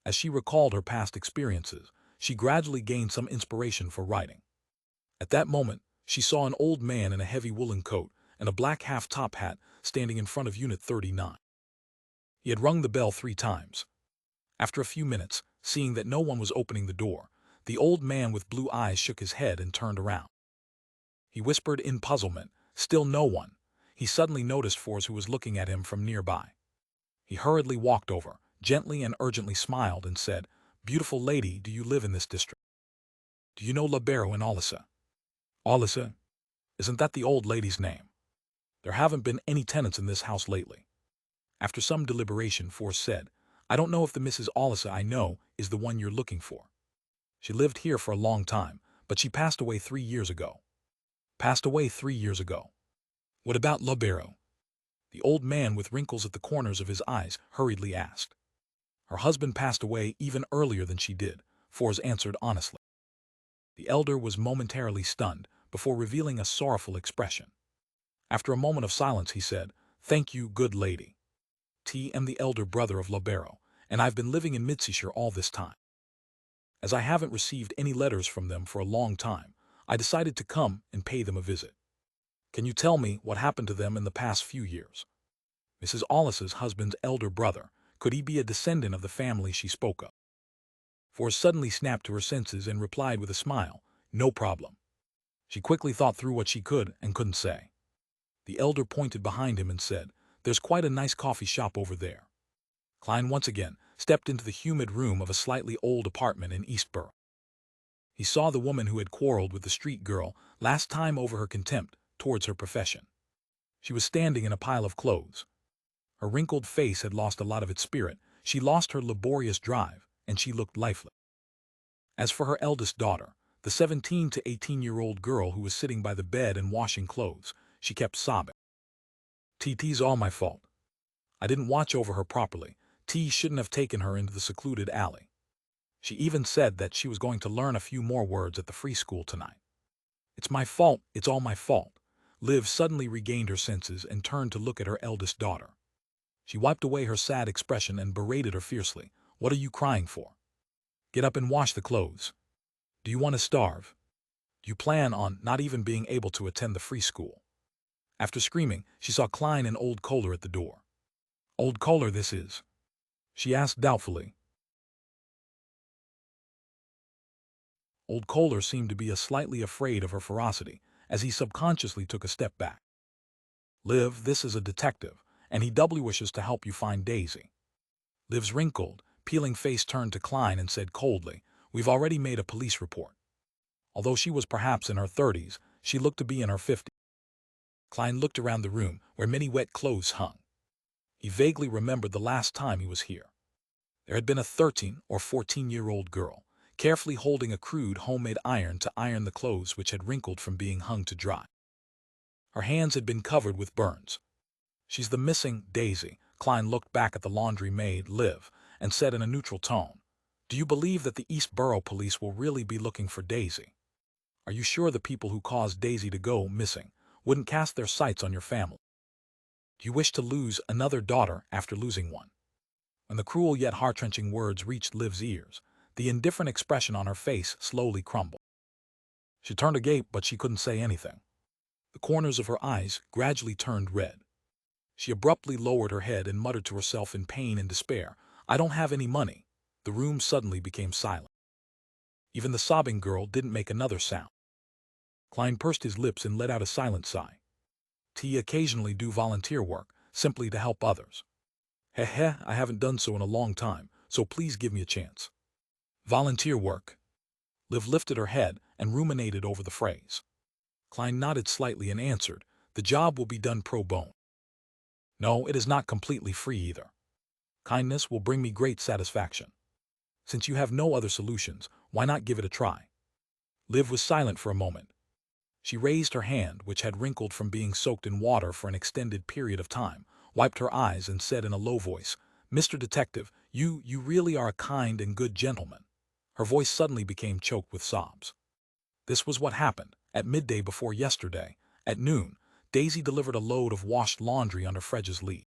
As she recalled her past experiences, she gradually gained some inspiration for writing. At that moment, she saw an old man in a heavy woolen coat and a black half-top hat standing in front of Unit 39. He had rung the bell 3 times. After a few minutes, seeing that no one was opening the door, the old man with blue eyes shook his head and turned around. He whispered in puzzlement, "Still no one." He suddenly noticed Force, who was looking at him from nearby. He hurriedly walked over, gently and urgently smiled, and said, "Beautiful lady, do you live in this district? Do you know Libero and Olisa?" "Olisa? Isn't that the old lady's name? There haven't been any tenants in this house lately." After some deliberation, Force said, "I don't know if the Mrs. Olisa I know is the one you're looking for. She lived here for a long time, but she passed away 3 years ago." "Passed away 3 years ago. What about Libero?" The old man with wrinkles at the corners of his eyes hurriedly asked. "Her husband passed away even earlier than she did," Force answered honestly. The elder was momentarily stunned before revealing a sorrowful expression. After a moment of silence, he said, "Thank you, good lady. Am the elder brother of Libero, and I've been living in Midseashire all this time. As I haven't received any letters from them for a long time, I decided to come and pay them a visit. Can you tell me what happened to them in the past few years? Mrs. Ollis's husband's elder brother, could he be a descendant of the family she spoke of?" Force suddenly snapped to her senses and replied with a smile, "No problem." She quickly thought through what she could and couldn't say. The elder pointed behind him and said, "There's quite a nice coffee shop over there." Klein once again stepped into the humid room of a slightly old apartment in Eastborough. He saw the woman who had quarreled with the street girl last time over her contempt towards her profession. She was standing in a pile of clothes. Her wrinkled face had lost a lot of its spirit, she lost her laborious drive, and she looked lifeless. As for her eldest daughter, the 17 to 18-year-old girl who was sitting by the bed and washing clothes. She kept sobbing. "TT's all my fault. I didn't watch over her properly. T shouldn't have taken her into the secluded alley. She even said that she was going to learn a few more words at the free school tonight. It's my fault, it's all my fault." Liv suddenly regained her senses and turned to look at her eldest daughter. She wiped away her sad expression and berated her fiercely. "What are you crying for? Get up and wash the clothes. Do you want to starve? Do you plan on not even being able to attend the free school?" After screaming, she saw Klein and Old Kohler at the door. "Old Kohler, this is?" she asked doubtfully. Old Kohler seemed to be slightly afraid of her ferocity, as he subconsciously took a step back. "Liv, this is a detective, and he doubly wishes to help you find Daisy." Liv's wrinkled, peeling face turned to Klein and said coldly, "We've already made a police report." Although she was perhaps in her 30s, she looked to be in her 50s. Klein looked around the room where many wet clothes hung. He vaguely remembered the last time he was here. There had been a 13 or 14-year-old girl, carefully holding a crude homemade iron to iron the clothes which had wrinkled from being hung to dry. Her hands had been covered with burns. "She's the missing Daisy." Klein looked back at the laundry maid, Liv, and said in a neutral tone, "Do you believe that the East Borough Police will really be looking for Daisy? Are you sure the people who caused Daisy to go missing wouldn't cast their sights on your family? Do you wish to lose another daughter after losing one?" When the cruel yet heart-wrenching words reached Liv's ears, the indifferent expression on her face slowly crumbled. She turned agape, but she couldn't say anything. The corners of her eyes gradually turned red. She abruptly lowered her head and muttered to herself in pain and despair, "I don't have any money." The room suddenly became silent. Even the sobbing girl didn't make another sound. Klein pursed his lips and let out a silent sigh. "T occasionally do volunteer work, simply to help others. Heh, I haven't done so in a long time, so please give me a chance." "Volunteer work?" Liv lifted her head and ruminated over the phrase. Klein nodded slightly and answered, "The job will be done pro bono. No, it is not completely free either. Kindness will bring me great satisfaction. Since you have no other solutions, why not give it a try?" Liv was silent for a moment. She raised her hand, which had wrinkled from being soaked in water for an extended period of time, wiped her eyes, and said in a low voice, "Mr. Detective, you really are a kind and good gentleman." Her voice suddenly became choked with sobs. "This was what happened. At midday before yesterday, at noon, Daisy delivered a load of washed laundry under Fredge's lead.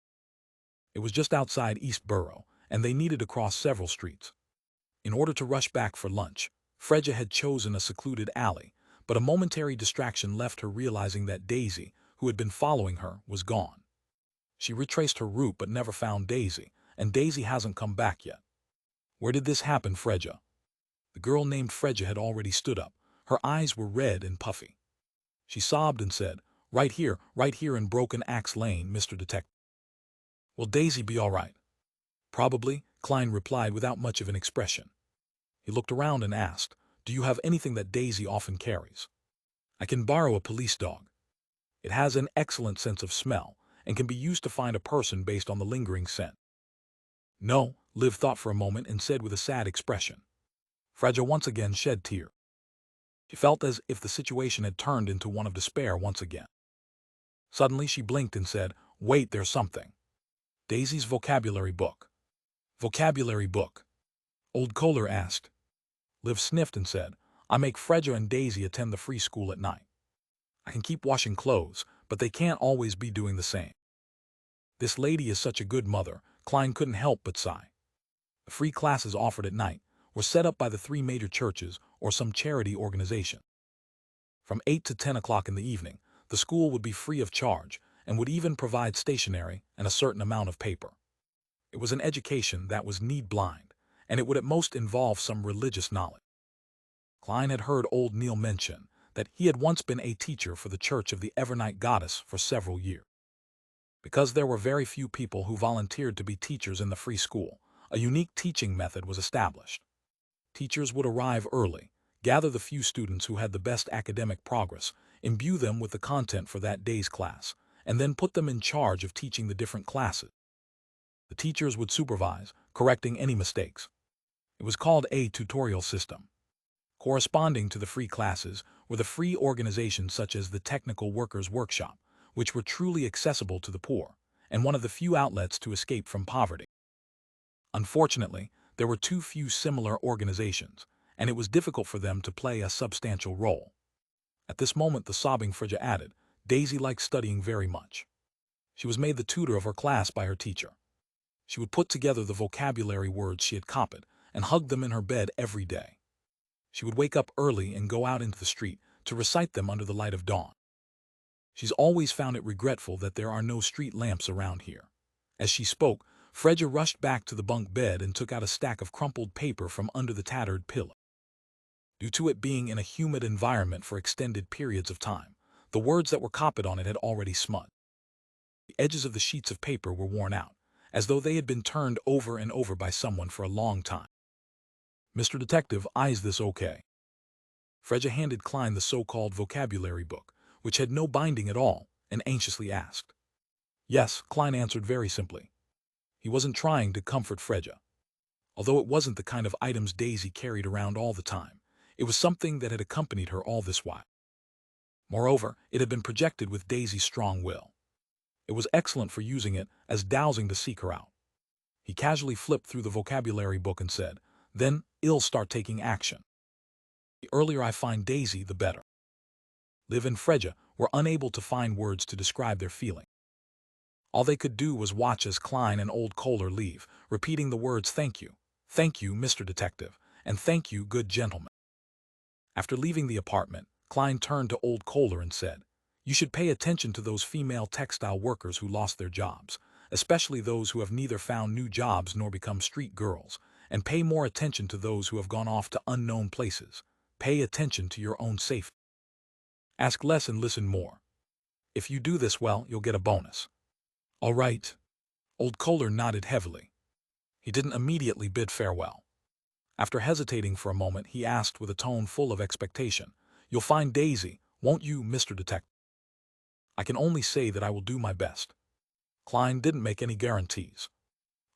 It was just outside East Borough, and they needed to cross several streets. In order to rush back for lunch, Fredge had chosen a secluded alley, but a momentary distraction left her realizing that Daisy, who had been following her, was gone. She retraced her route but never found Daisy, and Daisy hasn't come back yet." "Where did this happen, Fredge?" The girl named Fredge had already stood up. Her eyes were red and puffy. She sobbed and said, right here in Broken Axe Lane, Mr. Detective." "Will Daisy be all right?" "Probably," Klein replied without much of an expression. He looked around and asked, "Do you have anything that Daisy often carries?" "I can borrow a police dog. It has an excellent sense of smell and can be used to find a person based on the lingering scent." "No," Liv thought for a moment and said with a sad expression. Fredge once again shed tears. She felt as if the situation had turned into one of despair once again. Suddenly she blinked and said, "Wait, there's something. Daisy's vocabulary book." "Vocabulary book?" Old Kohler asked. Liv sniffed and said, "I make Fredge and Daisy attend the free school at night. I can keep washing clothes, but they can't always be doing the same." "This lady is such a good mother," Klein couldn't help but sigh. The free classes offered at night were set up by the 3 major churches or some charity organization. From 8 to 10 o'clock in the evening, the school would be free of charge and would even provide stationery and a certain amount of paper. It was an education that was need-blind, and it would at most involve some religious knowledge. Klein had heard old Neil mention that he had once been a teacher for the Church of the Evernight Goddess for several years. Because there were very few people who volunteered to be teachers in the free school, a unique teaching method was established. Teachers would arrive early, gather the few students who had the best academic progress, imbue them with the content for that day's class, and then put them in charge of teaching the different classes. The teachers would supervise, correcting any mistakes. It was called a tutorial system. Corresponding to the free classes were the free organizations such as the Technical Workers' Workshop, which were truly accessible to the poor, and one of the few outlets to escape from poverty. Unfortunately, there were too few similar organizations, and it was difficult for them to play a substantial role. At this moment, the sobbing Frigga added, Daisy liked studying very much. She was made the tutor of her class by her teacher. She would put together the vocabulary words she had copied and hug them in her bed every day. She would wake up early and go out into the street to recite them under the light of dawn. She's always found it regretful that there are no street lamps around here. As she spoke, Frigga rushed back to the bunk bed and took out a stack of crumpled paper from under the tattered pillow. Due to it being in a humid environment for extended periods of time, the words that were copied on it had already smudged. The edges of the sheets of paper were worn out, as though they had been turned over and over by someone for a long time. Mr. Detective, is this okay? Frigga handed Klein the so-called vocabulary book, which had no binding at all, and anxiously asked. Yes, Klein answered very simply. He wasn't trying to comfort Frigga. Although it wasn't the kind of items Daisy carried around all the time, it was something that had accompanied her all this while. Moreover, it had been projected with Daisy's strong will. It was excellent for using it as dowsing to seek her out. He casually flipped through the vocabulary book and said, Then, I'll start taking action. The earlier I find Daisy, the better. Liv and Frigga were unable to find words to describe their feeling. All they could do was watch as Klein and old Kohler leave, repeating the words thank you, Mr. Detective, and thank you, good gentleman. After leaving the apartment, Klein turned to old Kohler and said, You should pay attention to those female textile workers who lost their jobs, especially those who have neither found new jobs nor become street girls, and pay more attention to those who have gone off to unknown places. Pay attention to your own safety. Ask less and listen more. If you do this well, you'll get a bonus. All right. Old Kohler nodded heavily. He didn't immediately bid farewell. After hesitating for a moment, he asked with a tone full of expectation, You'll find Daisy, won't you, Mr. Detective? I can only say that I will do my best. Klein didn't make any guarantees.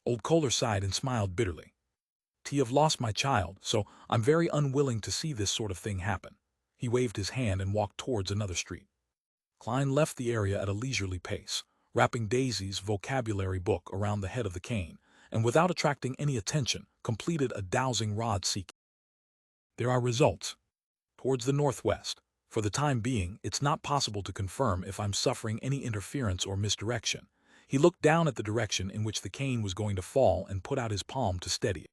Old Kohler sighed and smiled bitterly. I've lost my child, so I'm very unwilling to see this sort of thing happen. He waved his hand and walked towards another street. Klein left the area at a leisurely pace, wrapping Daisy's vocabulary book around the head of the cane, and without attracting any attention, completed a dowsing rod seeking. There are results. Towards the northwest. For the time being, it's not possible to confirm if I'm suffering any interference or misdirection. He looked down at the direction in which the cane was going to fall and put out his palm to steady it.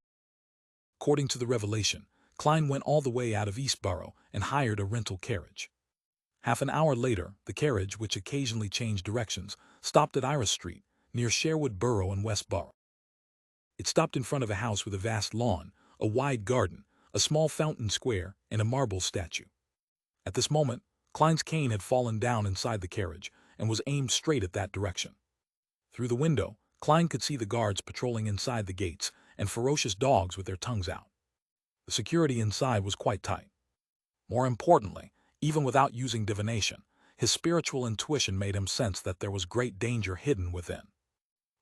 According to the revelation, Klein went all the way out of Eastborough and hired a rental carriage. Half an hour later, the carriage, which occasionally changed directions, stopped at Iris Street, near Sherwood Borough and Westborough. It stopped in front of a house with a vast lawn, a wide garden, a small fountain square, and a marble statue. At this moment, Klein's cane had fallen down inside the carriage and was aimed straight at that direction. Through the window, Klein could see the guards patrolling inside the gates and ferocious dogs with their tongues out. The security inside was quite tight. More importantly, even without using divination, his spiritual intuition made him sense that there was great danger hidden within.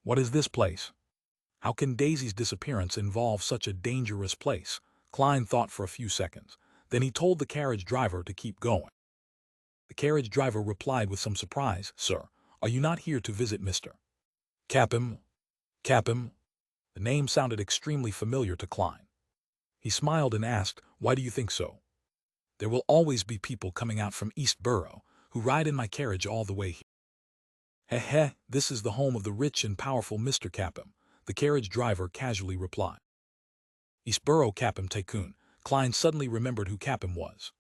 What is this place? How can Daisy's disappearance involve such a dangerous place? Klein thought for a few seconds. Then he told the carriage driver to keep going. The carriage driver replied with some surprise, Sir, are you not here to visit Mr. Capim? Capim? The name sounded extremely familiar to Klein. He smiled and asked, Why do you think so? There will always be people coming out from Eastborough who ride in my carriage all the way here. Heh, this is the home of the rich and powerful Mr. Capim, the carriage driver casually replied. Eastborough Capim Tycoon. Klein suddenly remembered who Capim was.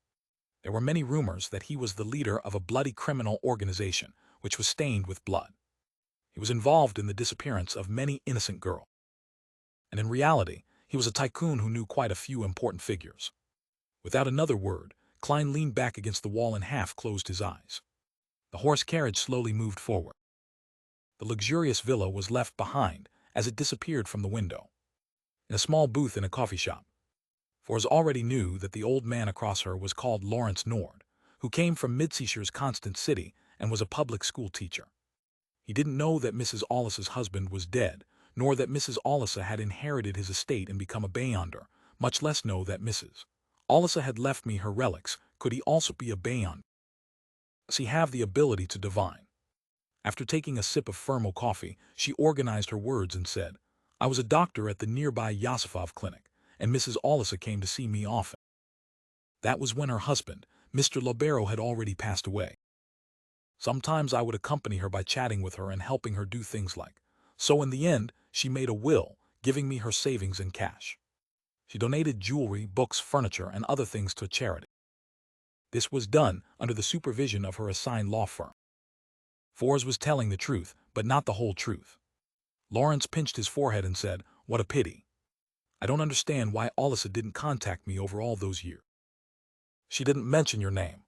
There were many rumors that he was the leader of a bloody criminal organization which was stained with blood. He was involved in the disappearance of many innocent girls. And in reality, he was a tycoon who knew quite a few important figures. Without another word, Klein leaned back against the wall and half closed his eyes. The horse carriage slowly moved forward. The luxurious villa was left behind as it disappeared from the window. In a small booth in a coffee shop, Fors already knew that the old man across her was called Lawrence Nord, who came from Midseyshire Constant City and was a public school teacher. He didn't know that Mrs. Allis's husband was dead, nor that Mrs. Allisa had inherited his estate and become a Beyonder, much less know that Mrs. Alyssa had left me her relics. Could he also be a Bayon? Does he have the ability to divine? After taking a sip of Fermo coffee, she organized her words and said, I was a doctor at the nearby Yosifov clinic, and Mrs. Alyssa came to see me often. That was when her husband, Mr. Libero, had already passed away. Sometimes I would accompany her by chatting with her and helping her do things like. So in the end, she made a will, giving me her savings in cash. She donated jewelry, books, furniture, and other things to charity. This was done under the supervision of her assigned law firm. Forbes was telling the truth, but not the whole truth. Lawrence pinched his forehead and said, What a pity. I don't understand why Alyssa didn't contact me over all those years. She didn't mention your name.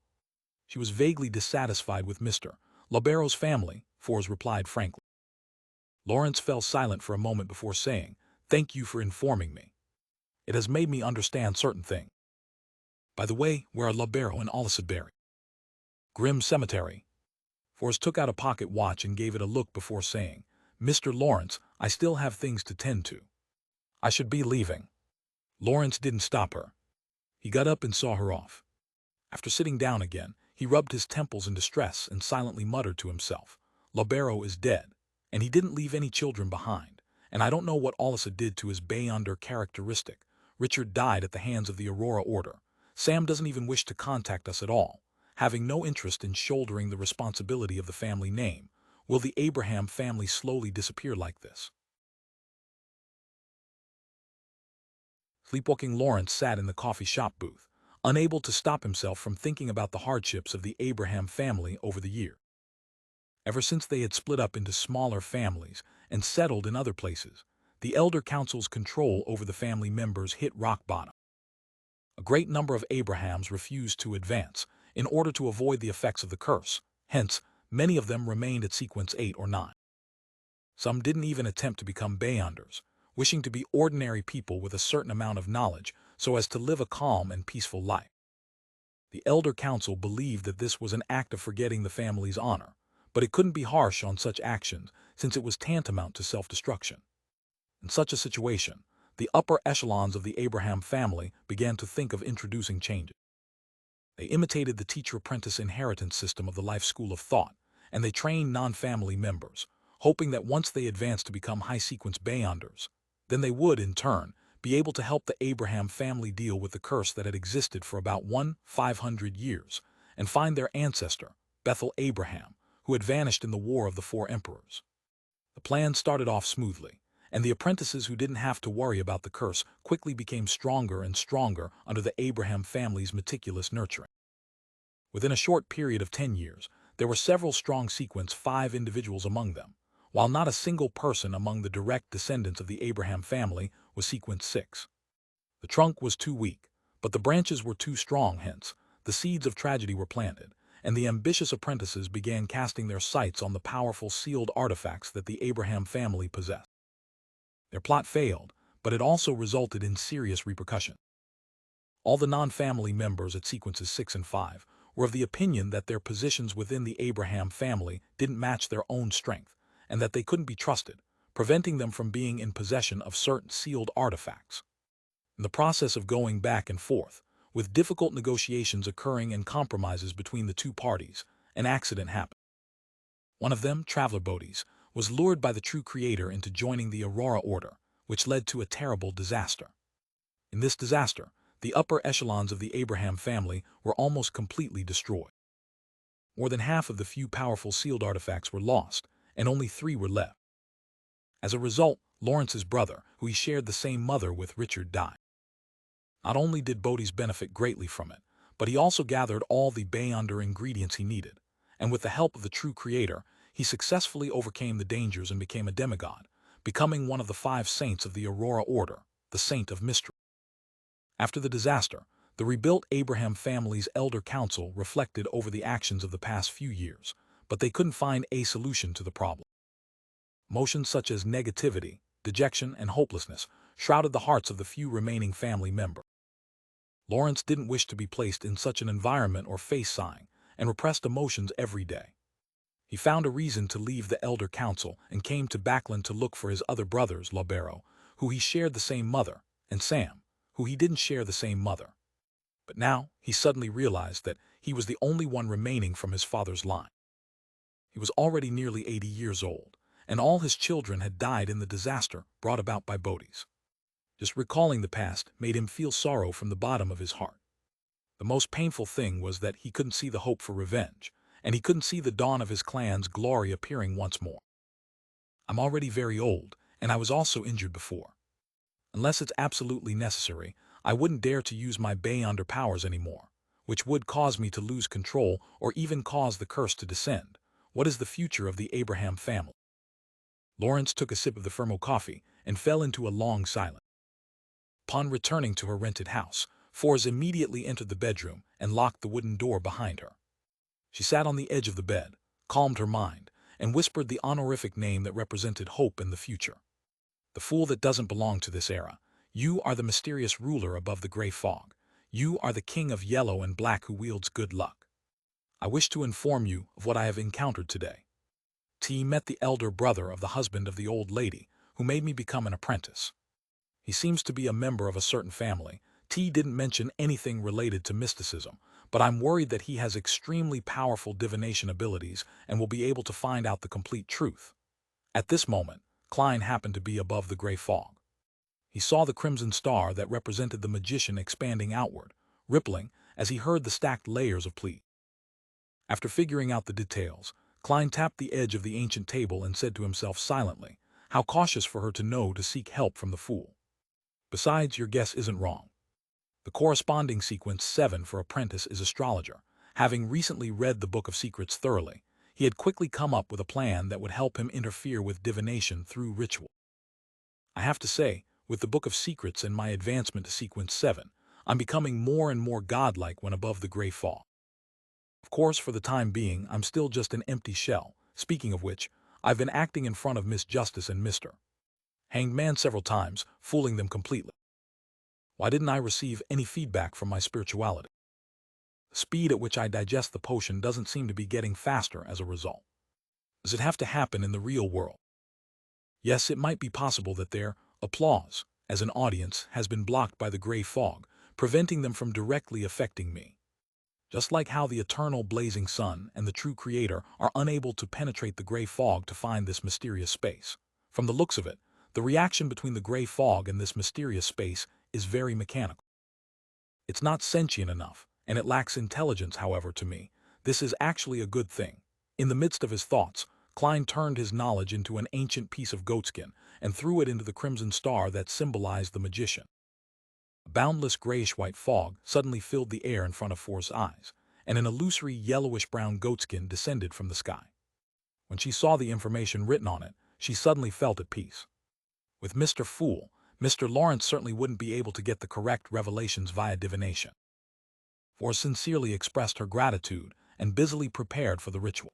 She was vaguely dissatisfied with Mr. Libero's family, Forbes replied frankly. Lawrence fell silent for a moment before saying, Thank you for informing me. It has made me understand certain things. By the way, where are Libero and Alyssa buried? Grim Cemetery. Forbes took out a pocket watch and gave it a look before saying, Mr. Lawrence, I still have things to tend to. I should be leaving. Lawrence didn't stop her. He got up and saw her off. After sitting down again, he rubbed his temples in distress and silently muttered to himself, Libero is dead, and he didn't leave any children behind, and I don't know what Alyssa did to his Bayonder characteristic. Richard died at the hands of the Aurora Order. Sam doesn't even wish to contact us at all, having no interest in shouldering the responsibility of the family name. Will the Abraham family slowly disappear like this? Sleepwalking Lawrence sat in the coffee shop booth, unable to stop himself from thinking about the hardships of the Abraham family over the year. Ever since they had split up into smaller families and settled in other places, the elder council's control over the family members hit rock bottom. A great number of Abrahams refused to advance in order to avoid the effects of the curse. Hence, many of them remained at sequence 8 or 9. Some didn't even attempt to become Bayonders, wishing to be ordinary people with a certain amount of knowledge so as to live a calm and peaceful life. The elder council believed that this was an act of forgetting the family's honor, but it couldn't be harsh on such actions since it was tantamount to self-destruction. In such a situation, the upper echelons of the Abraham family began to think of introducing changes. They imitated the teacher-apprentice inheritance system of the life school of thought, and they trained non-family members, hoping that once they advanced to become high-sequence Bayonders, then they would, in turn, be able to help the Abraham family deal with the curse that had existed for about 500 years, and find their ancestor, Bethel Abraham, who had vanished in the War of the Four Emperors. The plan started off smoothly, and the apprentices who didn't have to worry about the curse quickly became stronger and stronger under the Abraham family's meticulous nurturing. Within a short period of 10 years, there were several strong sequence 5 individuals among them, while not a single person among the direct descendants of the Abraham family was sequence 6. The trunk was too weak, but the branches were too strong, hence, the seeds of tragedy were planted, and the ambitious apprentices began casting their sights on the powerful sealed artifacts that the Abraham family possessed. Their plot failed, but it also resulted in serious repercussions. All the non-family members at sequences 6 and 5 were of the opinion that their positions within the Abraham family didn't match their own strength, and that they couldn't be trusted, preventing them from being in possession of certain sealed artifacts. In the process of going back and forth, with difficult negotiations occurring and compromises between the two parties, an accident happened. One of them, Traveler Bodis, was lured by the true creator into joining the Aurora Order, which led to a terrible disaster. In this disaster, the upper echelons of the Abraham family were almost completely destroyed. More than half of the few powerful sealed artifacts were lost, and only 3 were left. As a result, Lawrence's brother, who he shared the same mother with, Richard, died. Not only did Bodis benefit greatly from it, but he also gathered all the Bayonder ingredients he needed, and with the help of the true creator, he successfully overcame the dangers and became a demigod, becoming one of the 5 saints of the Aurora Order, the Saint of Mystery. After the disaster, the rebuilt Abraham family's elder council reflected over the actions of the past few years, but they couldn't find a solution to the problem. Emotions such as negativity, dejection, and hopelessness shrouded the hearts of the few remaining family members. Lawrence didn't wish to be placed in such an environment or face sighing and repressed emotions every day. He found a reason to leave the elder council and came to Backland to look for his other brothers, Libero, who he shared the same mother, and Sam, who he didn't share the same mother. But now he suddenly realized that he was the only one remaining from his father's line. He was already nearly 80 years old, and all his children had died in the disaster brought about by Bodhi's. Just recalling the past made him feel sorrow from the bottom of his heart. The most painful thing was that he couldn't see the hope for revenge, and he couldn't see the dawn of his clan's glory appearing once more. I'm already very old, and I was also injured before. Unless it's absolutely necessary, I wouldn't dare to use my Beyonder powers anymore, which would cause me to lose control or even cause the curse to descend. What is the future of the Abraham family? Lawrence took a sip of the Fermo coffee and fell into a long silence. Upon returning to her rented house, Forbes immediately entered the bedroom and locked the wooden door behind her. She sat on the edge of the bed, calmed her mind, and whispered the honorific name that represented hope in the future. The fool that doesn't belong to this era. You are the mysterious ruler above the gray fog. You are the king of yellow and black who wields good luck. I wish to inform you of what I have encountered today. T met the elder brother of the husband of the old lady, who made me become an apprentice. He seems to be a member of a certain family. T didn't mention anything related to mysticism, but I'm worried that he has extremely powerful divination abilities and will be able to find out the complete truth. At this moment, Klein happened to be above the gray fog. He saw the crimson star that represented the magician expanding outward, rippling as he heard the stacked layers of plea. After figuring out the details, Klein tapped the edge of the ancient table and said to himself silently, how cautious for her to know to seek help from the fool. Besides, your guess isn't wrong. The corresponding sequence 7 for apprentice is astrologer. Having recently read the Book of Secrets thoroughly, he had quickly come up with a plan that would help him interfere with divination through ritual. I have to say, with the Book of Secrets and my advancement to sequence 7, I'm becoming more and more godlike when above the gray fog. Of course, for the time being, I'm still just an empty shell. Speaking of which, I've been acting in front of Miss Justice and Mr. Hanged Man several times, fooling them completely. Why didn't I receive any feedback from my spirituality? The speed at which I digest the potion doesn't seem to be getting faster as a result. Does it have to happen in the real world? Yes, it might be possible that their applause, as an audience, has been blocked by the gray fog, preventing them from directly affecting me. Just like how the eternal blazing sun and the true creator are unable to penetrate the gray fog to find this mysterious space. From the looks of it, the reaction between the gray fog and this mysterious space is very mechanical. It's not sentient enough, and it lacks intelligence, however, to me. This is actually a good thing. In the midst of his thoughts, Klein turned his knowledge into an ancient piece of goatskin and threw it into the crimson star that symbolized the magician. A boundless grayish-white fog suddenly filled the air in front of For's eyes, and an illusory yellowish-brown goatskin descended from the sky. When she saw the information written on it, she suddenly felt at peace. With Mr. Fool, Mr. Lawrence certainly wouldn't be able to get the correct revelations via divination. For sincerely expressed her gratitude and busily prepared for the ritual.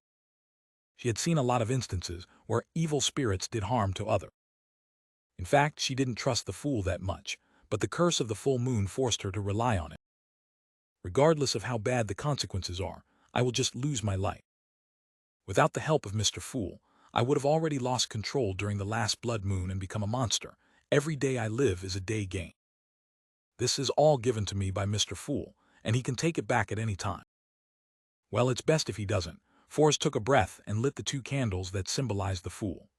She had seen a lot of instances where evil spirits did harm to others. In fact, she didn't trust the fool that much, but the curse of the full moon forced her to rely on it. Regardless of how bad the consequences are, I will just lose my life. Without the help of Mr. Fool, I would have already lost control during the last blood moon and become a monster. Every day I live is a day gained. This is all given to me by Mr. Fool, and he can take it back at any time. Well, it's best if he doesn't. Forrest took a breath and lit the 2 candles that symbolized the fool.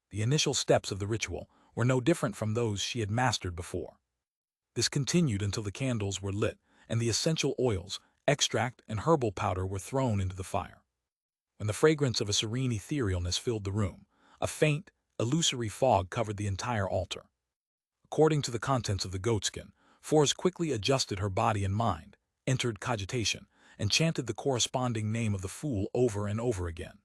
The initial steps of the ritual were no different from those she had mastered before. This continued until the candles were lit and the essential oils, extract, and herbal powder were thrown into the fire. When the fragrance of a serene etherealness filled the room, a faint, illusory fog covered the entire altar. According to the contents of the goatskin, Forrest quickly adjusted her body and mind, entered cogitation, and chanted the corresponding name of the fool over and over again.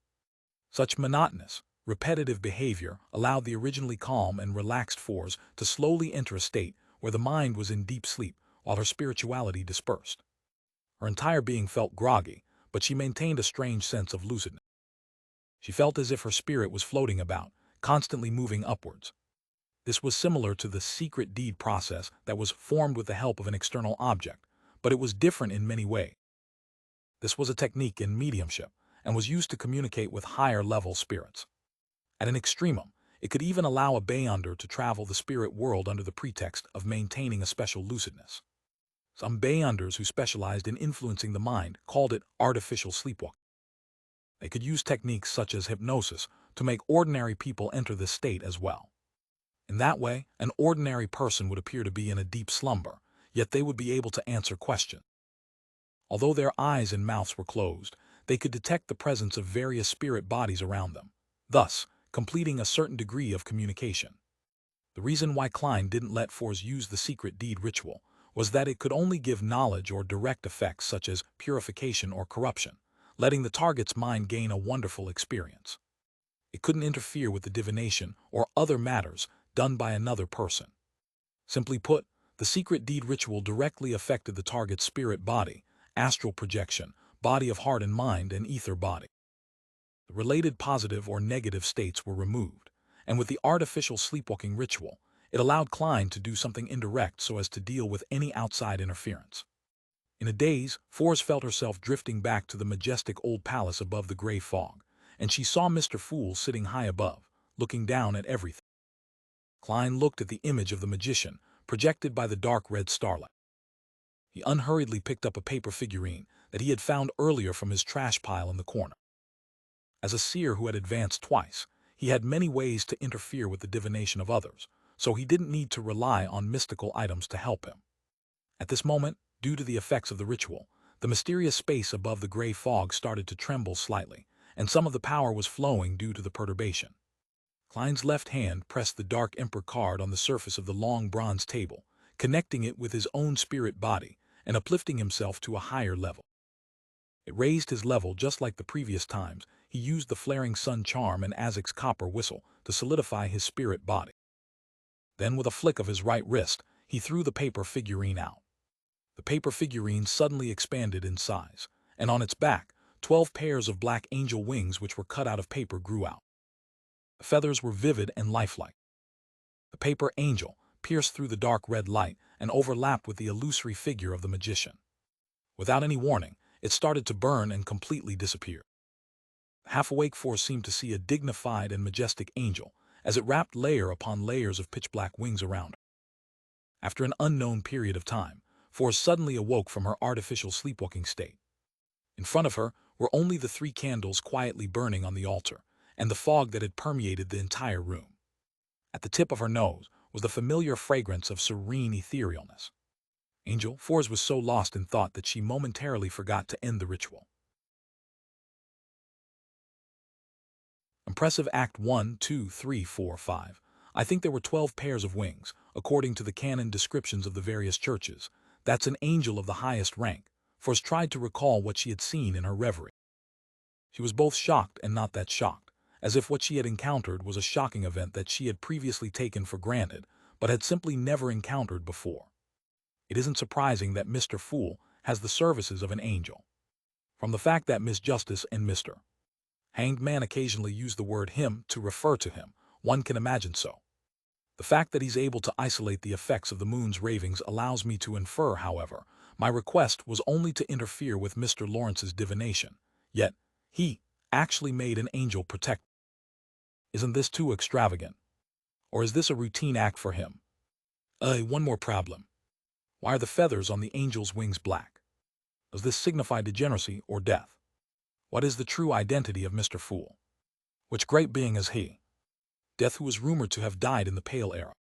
Such monotonous, repetitive behavior allowed the originally calm and relaxed Forrest to slowly enter a state where the mind was in deep sleep while her spirituality dispersed. Her entire being felt groggy, but she maintained a strange sense of lucidness. She felt as if her spirit was floating about, constantly moving upwards. This was similar to the secret deed process that was formed with the help of an external object, but it was different in many ways. This was a technique in mediumship and was used to communicate with higher-level spirits. At an extremum, it could even allow a Beyonder to travel the spirit world under the pretext of maintaining a special lucidness. Some Beyonders who specialized in influencing the mind called it artificial sleepwalking. They could use techniques such as hypnosis to make ordinary people enter this state as well. In that way, an ordinary person would appear to be in a deep slumber, yet they would be able to answer questions. Although their eyes and mouths were closed, they could detect the presence of various spirit bodies around them, thus completing a certain degree of communication. The reason why Klein didn't let Fors use the secret deed ritual was that it could only give knowledge or direct effects such as purification or corruption, letting the target's mind gain a wonderful experience. It couldn't interfere with the divination or other matters done by another person. Simply put, the secret deed ritual directly affected the target's spirit body, astral projection, body of heart and mind, and ether body. The related positive or negative states were removed, and with the artificial sleepwalking ritual, it allowed Klein to do something indirect so as to deal with any outside interference. In a daze, Fors felt herself drifting back to the majestic old palace above the gray fog, and she saw Mr. Fool sitting high above, looking down at everything. Klein looked at the image of the magician, projected by the dark red starlight. He unhurriedly picked up a paper figurine that he had found earlier from his trash pile in the corner. As a seer who had advanced twice, he had many ways to interfere with the divination of others, so he didn't need to rely on mystical items to help him. At this moment, due to the effects of the ritual, the mysterious space above the gray fog started to tremble slightly, and some of the power was flowing due to the perturbation. Klein's left hand pressed the dark emperor card on the surface of the long bronze table, connecting it with his own spirit body and uplifting himself to a higher level. It raised his level just like the previous times. He used the flaring sun charm and Azek's copper whistle to solidify his spirit body. Then, with a flick of his right wrist, he threw the paper figurine out. The paper figurine suddenly expanded in size, and on its back, 12 pairs of black angel wings which were cut out of paper grew out. The feathers were vivid and lifelike. The paper angel pierced through the dark red light and overlapped with the illusory figure of the magician. Without any warning, it started to burn and completely disappear. The half-awake Force seemed to see a dignified and majestic angel as it wrapped layer upon layers of pitch-black wings around her. After an unknown period of time, Force suddenly awoke from her artificial sleepwalking state. In front of her were only the 3 candles quietly burning on the altar and the fog that had permeated the entire room. At the tip of her nose was the familiar fragrance of serene etherealness. Angel Force was so lost in thought that she momentarily forgot to end the ritual. Impressive Act 1, 2, 3, 4, 5. I think there were 12 pairs of wings, according to the canon descriptions of the various churches. That's an angel of the highest rank. Force tried to recall what she had seen in her reverie. She was both shocked and not that shocked, as if what she had encountered was a shocking event that she had previously taken for granted, but had simply never encountered before. It isn't surprising that Mr. Fool has the services of an angel. From the fact that Miss Justice and Mr. Hanged Man occasionally use the word him to refer to him, one can imagine so. The fact that he's able to isolate the effects of the moon's ravings allows me to infer, however, my request was only to interfere with Mr. Lawrence's divination, yet he actually made an angel protect. Isn't this too extravagant? Or is this a routine act for him? One more problem. Why are the feathers on the angel's wings black? Does this signify degeneracy or death? What is the true identity of Mr. Fool? Which great being is he? Death, who is rumored to have died in the Pale Era.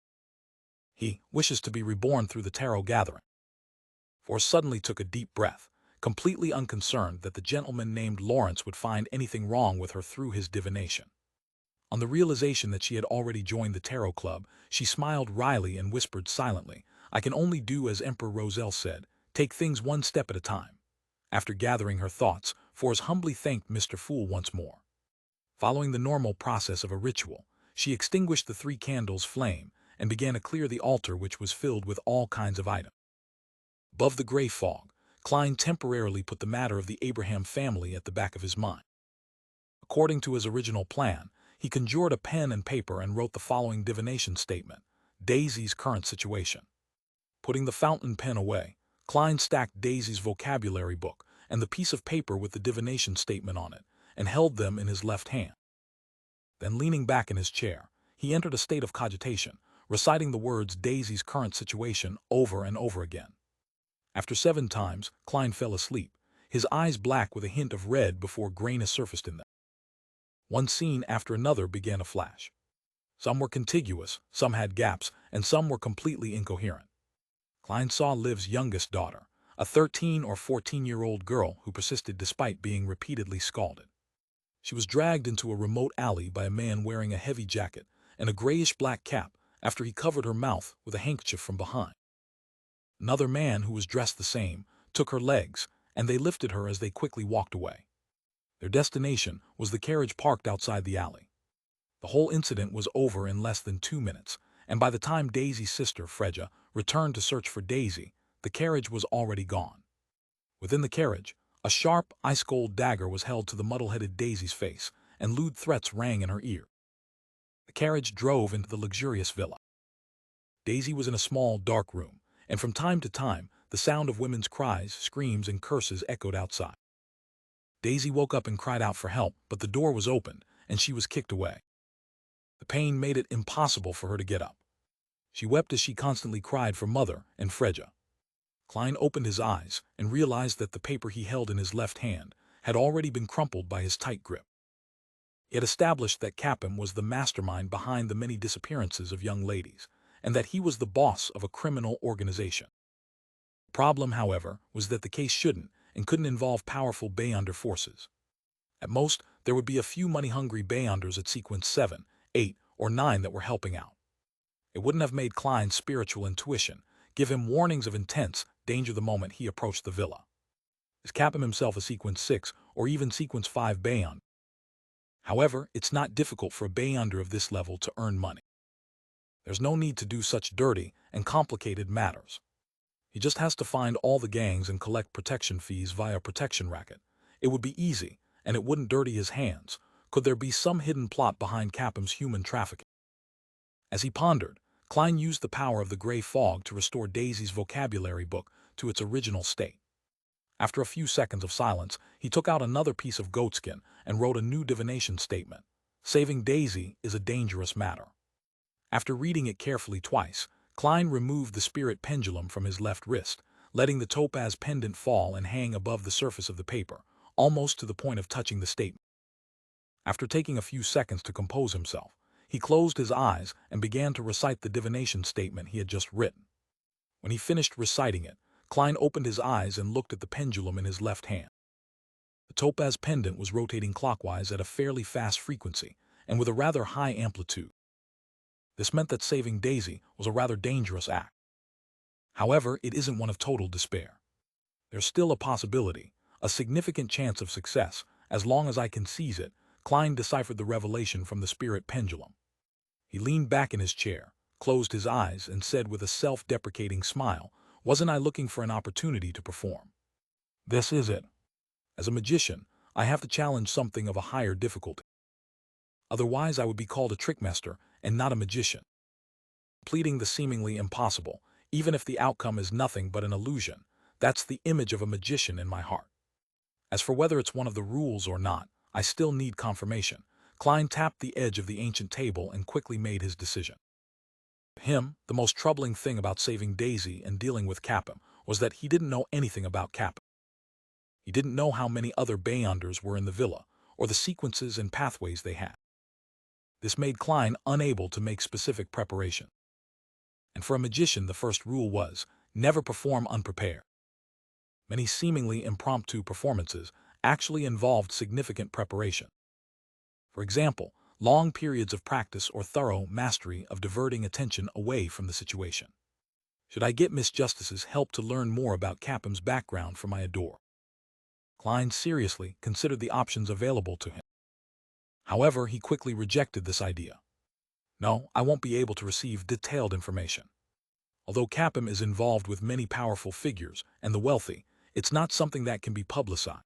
He wishes to be reborn through the tarot gathering. Force suddenly took a deep breath, completely unconcerned that the gentleman named Lawrence would find anything wrong with her through his divination. On the realization that she had already joined the tarot club, she smiled wryly and whispered silently, I can only do as Emperor Roselle said, take things one step at a time. After gathering her thoughts, Force humbly thanked Mr. Fool once more. Following the normal process of a ritual, she extinguished the 3 candles' flame and began to clear the altar, which was filled with all kinds of items. Above the gray fog, Klein temporarily put the matter of the Abraham family at the back of his mind. According to his original plan, he conjured a pen and paper and wrote the following divination statement: Daisy's current situation. Putting the fountain pen away, Klein stacked Daisy's vocabulary book and the piece of paper with the divination statement on it, and held them in his left hand. Then, leaning back in his chair, he entered a state of cogitation, reciting the words Daisy's current situation over and over again. After 7 times, Klein fell asleep, his eyes black with a hint of red before grayness surfaced in them. One scene after another began to flash. Some were contiguous, some had gaps, and some were completely incoherent. Klein saw Liv's youngest daughter, a 13 or 14-year-old girl who persisted despite being repeatedly scalded. She was dragged into a remote alley by a man wearing a heavy jacket and a grayish-black cap after he covered her mouth with a handkerchief from behind. Another man who was dressed the same took her legs, and they lifted her as they quickly walked away. Their destination was the carriage parked outside the alley. The whole incident was over in less than 2 minutes, and by the time Daisy's sister, Freja, returned to search for Daisy, the carriage was already gone. Within the carriage, a sharp, ice-cold dagger was held to the muddle-headed Daisy's face, and lewd threats rang in her ear. The carriage drove into the luxurious villa. Daisy was in a small, dark room, and from time to time, the sound of women's cries, screams, and curses echoed outside. Daisy woke up and cried out for help, but the door was opened, and she was kicked away. The pain made it impossible for her to get up. She wept as she constantly cried for Mother and Freja. Klein opened his eyes and realized that the paper he held in his left hand had already been crumpled by his tight grip. He had established that Capim was the mastermind behind the many disappearances of young ladies, and that he was the boss of a criminal organization. The problem, however, was that the case shouldn't and couldn't involve powerful Beyonder forces. At most, there would be a few money-hungry Beyonders at sequence 7, 8, or 9 that were helping out. It wouldn't have made Klein's spiritual intuition give him warnings of intense danger the moment he approached the villa. Is Capim himself a sequence 6 or even sequence 5 Beyonder? However, it's not difficult for a Beyonder of this level to earn money. There's no need to do such dirty and complicated matters. He just has to find all the gangs and collect protection fees via protection racket. It would be easy, and it wouldn't dirty his hands. Could there be some hidden plot behind Capim's human trafficking? As he pondered, Klein used the power of the gray fog to restore Daisy's vocabulary book to its original state. After a few seconds of silence, he took out another piece of goatskin and wrote a new divination statement. Saving Daisy is a dangerous matter. After reading it carefully twice, Klein removed the spirit pendulum from his left wrist, letting the topaz pendant fall and hang above the surface of the paper, almost to the point of touching the statement. After taking a few seconds to compose himself, he closed his eyes and began to recite the divination statement he had just written. When he finished reciting it, Klein opened his eyes and looked at the pendulum in his left hand. The topaz pendant was rotating clockwise at a fairly fast frequency and with a rather high amplitude. This meant that saving Daisy was a rather dangerous act. However, it isn't one of total despair. There's still a possibility, a significant chance of success, as long as I can seize it. Klein deciphered the revelation from the spirit pendulum. He leaned back in his chair, closed his eyes, and said with a self-deprecating smile, "Wasn't I looking for an opportunity to perform? This is it. As a magician, I have to challenge something of a higher difficulty. Otherwise, I would be called a trickmaster and not a magician. Completing the seemingly impossible, even if the outcome is nothing but an illusion, that's the image of a magician in my heart. As for whether it's one of the rules or not, I still need confirmation." Klein tapped the edge of the ancient table and quickly made his decision. To him, the most troubling thing about saving Daisy and dealing with Capim was that he didn't know anything about Capim. He didn't know how many other Beyonders were in the villa, or the sequences and pathways they had. This made Klein unable to make specific preparation. And for a magician, the first rule was, never perform unprepared. Many seemingly impromptu performances actually involved significant preparation. For example, long periods of practice or thorough mastery of diverting attention away from the situation. Should I get Miss Justice's help to learn more about Capim's background for my adore? Klein seriously considered the options available to him. However, he quickly rejected this idea. No, I won't be able to receive detailed information. Although Capim is involved with many powerful figures and the wealthy, it's not something that can be publicized.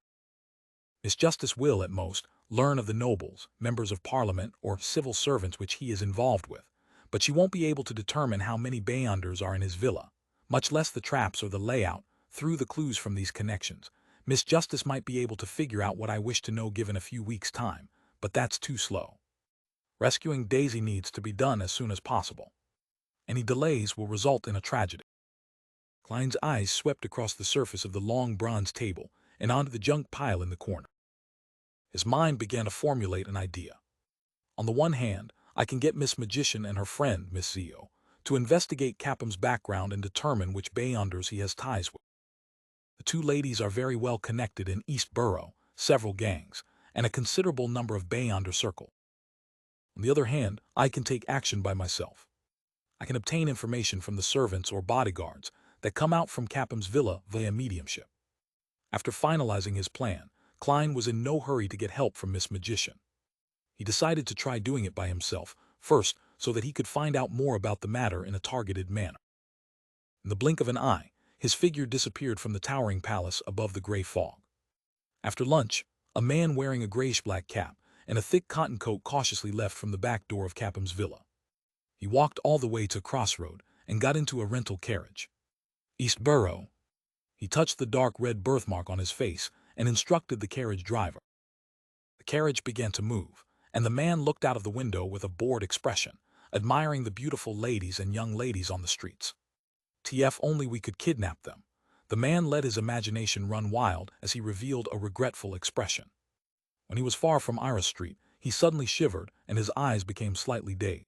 Miss Justice will, at most, learn of the nobles, members of parliament, or civil servants which he is involved with, but she won't be able to determine how many Beyonders are in his villa, much less the traps or the layout. Through the clues from these connections, Miss Justice might be able to figure out what I wish to know given a few weeks' time, but that's too slow. Rescuing Daisy needs to be done as soon as possible. Any delays will result in a tragedy. Klein's eyes swept across the surface of the long bronze table and onto the junk pile in the corner. His mind began to formulate an idea. On the one hand, I can get Miss Magician and her friend, Miss Zio, to investigate Capham's background and determine which Beyonders he has ties with. The two ladies are very well connected in East Borough, several gangs, and a considerable number of Beyonder circle. On the other hand, I can take action by myself. I can obtain information from the servants or bodyguards that come out from Capham's villa via mediumship. After finalizing his plan, Klein was in no hurry to get help from Miss Magician. He decided to try doing it by himself first so that he could find out more about the matter in a targeted manner. In the blink of an eye, his figure disappeared from the towering palace above the gray fog. After lunch, a man wearing a grayish-black cap and a thick cotton coat cautiously left from the back door of Capham's villa. He walked all the way to Crossroad and got into a rental carriage. East Borough. He touched the dark red birthmark on his face and instructed the carriage driver. The carriage began to move, and the man looked out of the window with a bored expression, admiring the beautiful ladies and young ladies on the streets. TF only we could kidnap them. The man let his imagination run wild as he revealed a regretful expression. When he was far from Iris Street, he suddenly shivered and his eyes became slightly dazed.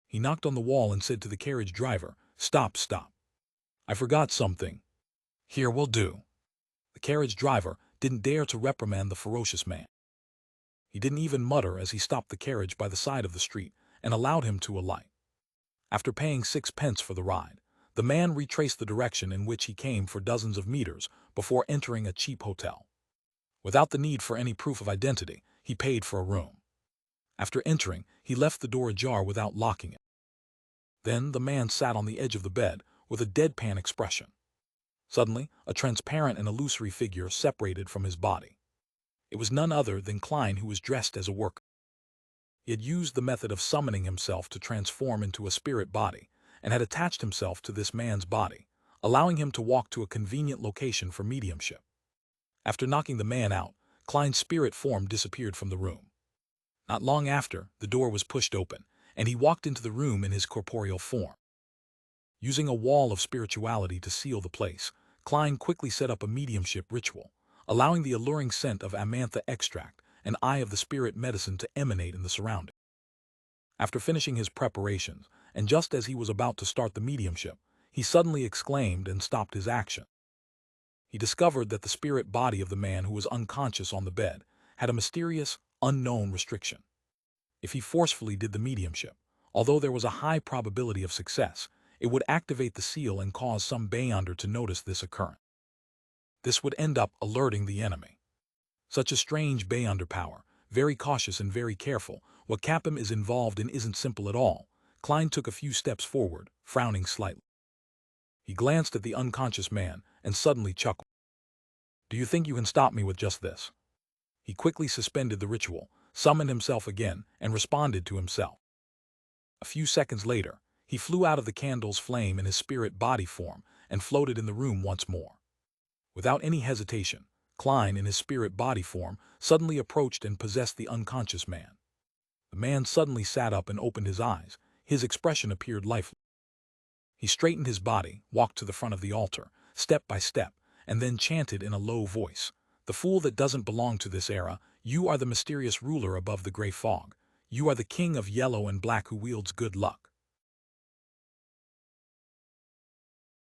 He knocked on the wall and said to the carriage driver, "Stop, stop. I forgot something. Here will do." The carriage driver didn't dare to reprimand the ferocious man. He didn't even mutter as he stopped the carriage by the side of the street and allowed him to alight. After paying 6 pence for the ride, the man retraced the direction in which he came for dozens of meters before entering a cheap hotel. Without the need for any proof of identity, he paid for a room. After entering, he left the door ajar without locking it. Then the man sat on the edge of the bed with a deadpan expression. Suddenly, a transparent and illusory figure separated from his body. It was none other than Klein, who was dressed as a worker. He had used the method of summoning himself to transform into a spirit body and had attached himself to this man's body, allowing him to walk to a convenient location for mediumship. After knocking the man out, Klein's spirit form disappeared from the room. Not long after, the door was pushed open, and he walked into the room in his corporeal form. Using a wall of spirituality to seal the place, Klein quickly set up a mediumship ritual, allowing the alluring scent of amantha extract and eye of the spirit medicine to emanate in the surrounding. After finishing his preparations, and just as he was about to start the mediumship, he suddenly exclaimed and stopped his action. He discovered that the spirit body of the man who was unconscious on the bed had a mysterious, unknown restriction. If he forcefully did the mediumship, although there was a high probability of success, it would activate the seal and cause some Beyonder to notice this occurrence. This would end up alerting the enemy. Such a strange Beyonder power, very cautious and very careful. What Capham is involved in isn't simple at all. Klein took a few steps forward, frowning slightly. He glanced at the unconscious man and suddenly chuckled. "Do you think you can stop me with just this?" He quickly suspended the ritual, summoned himself again, and responded to himself. A few seconds later, he flew out of the candle's flame in his spirit body form and floated in the room once more. Without any hesitation, Klein, in his spirit body form, suddenly approached and possessed the unconscious man. The man suddenly sat up and opened his eyes. His expression appeared lifeless. He straightened his body, walked to the front of the altar, step by step, and then chanted in a low voice, "The fool that doesn't belong to this era, you are the mysterious ruler above the gray fog. You are the king of yellow and black who wields good luck.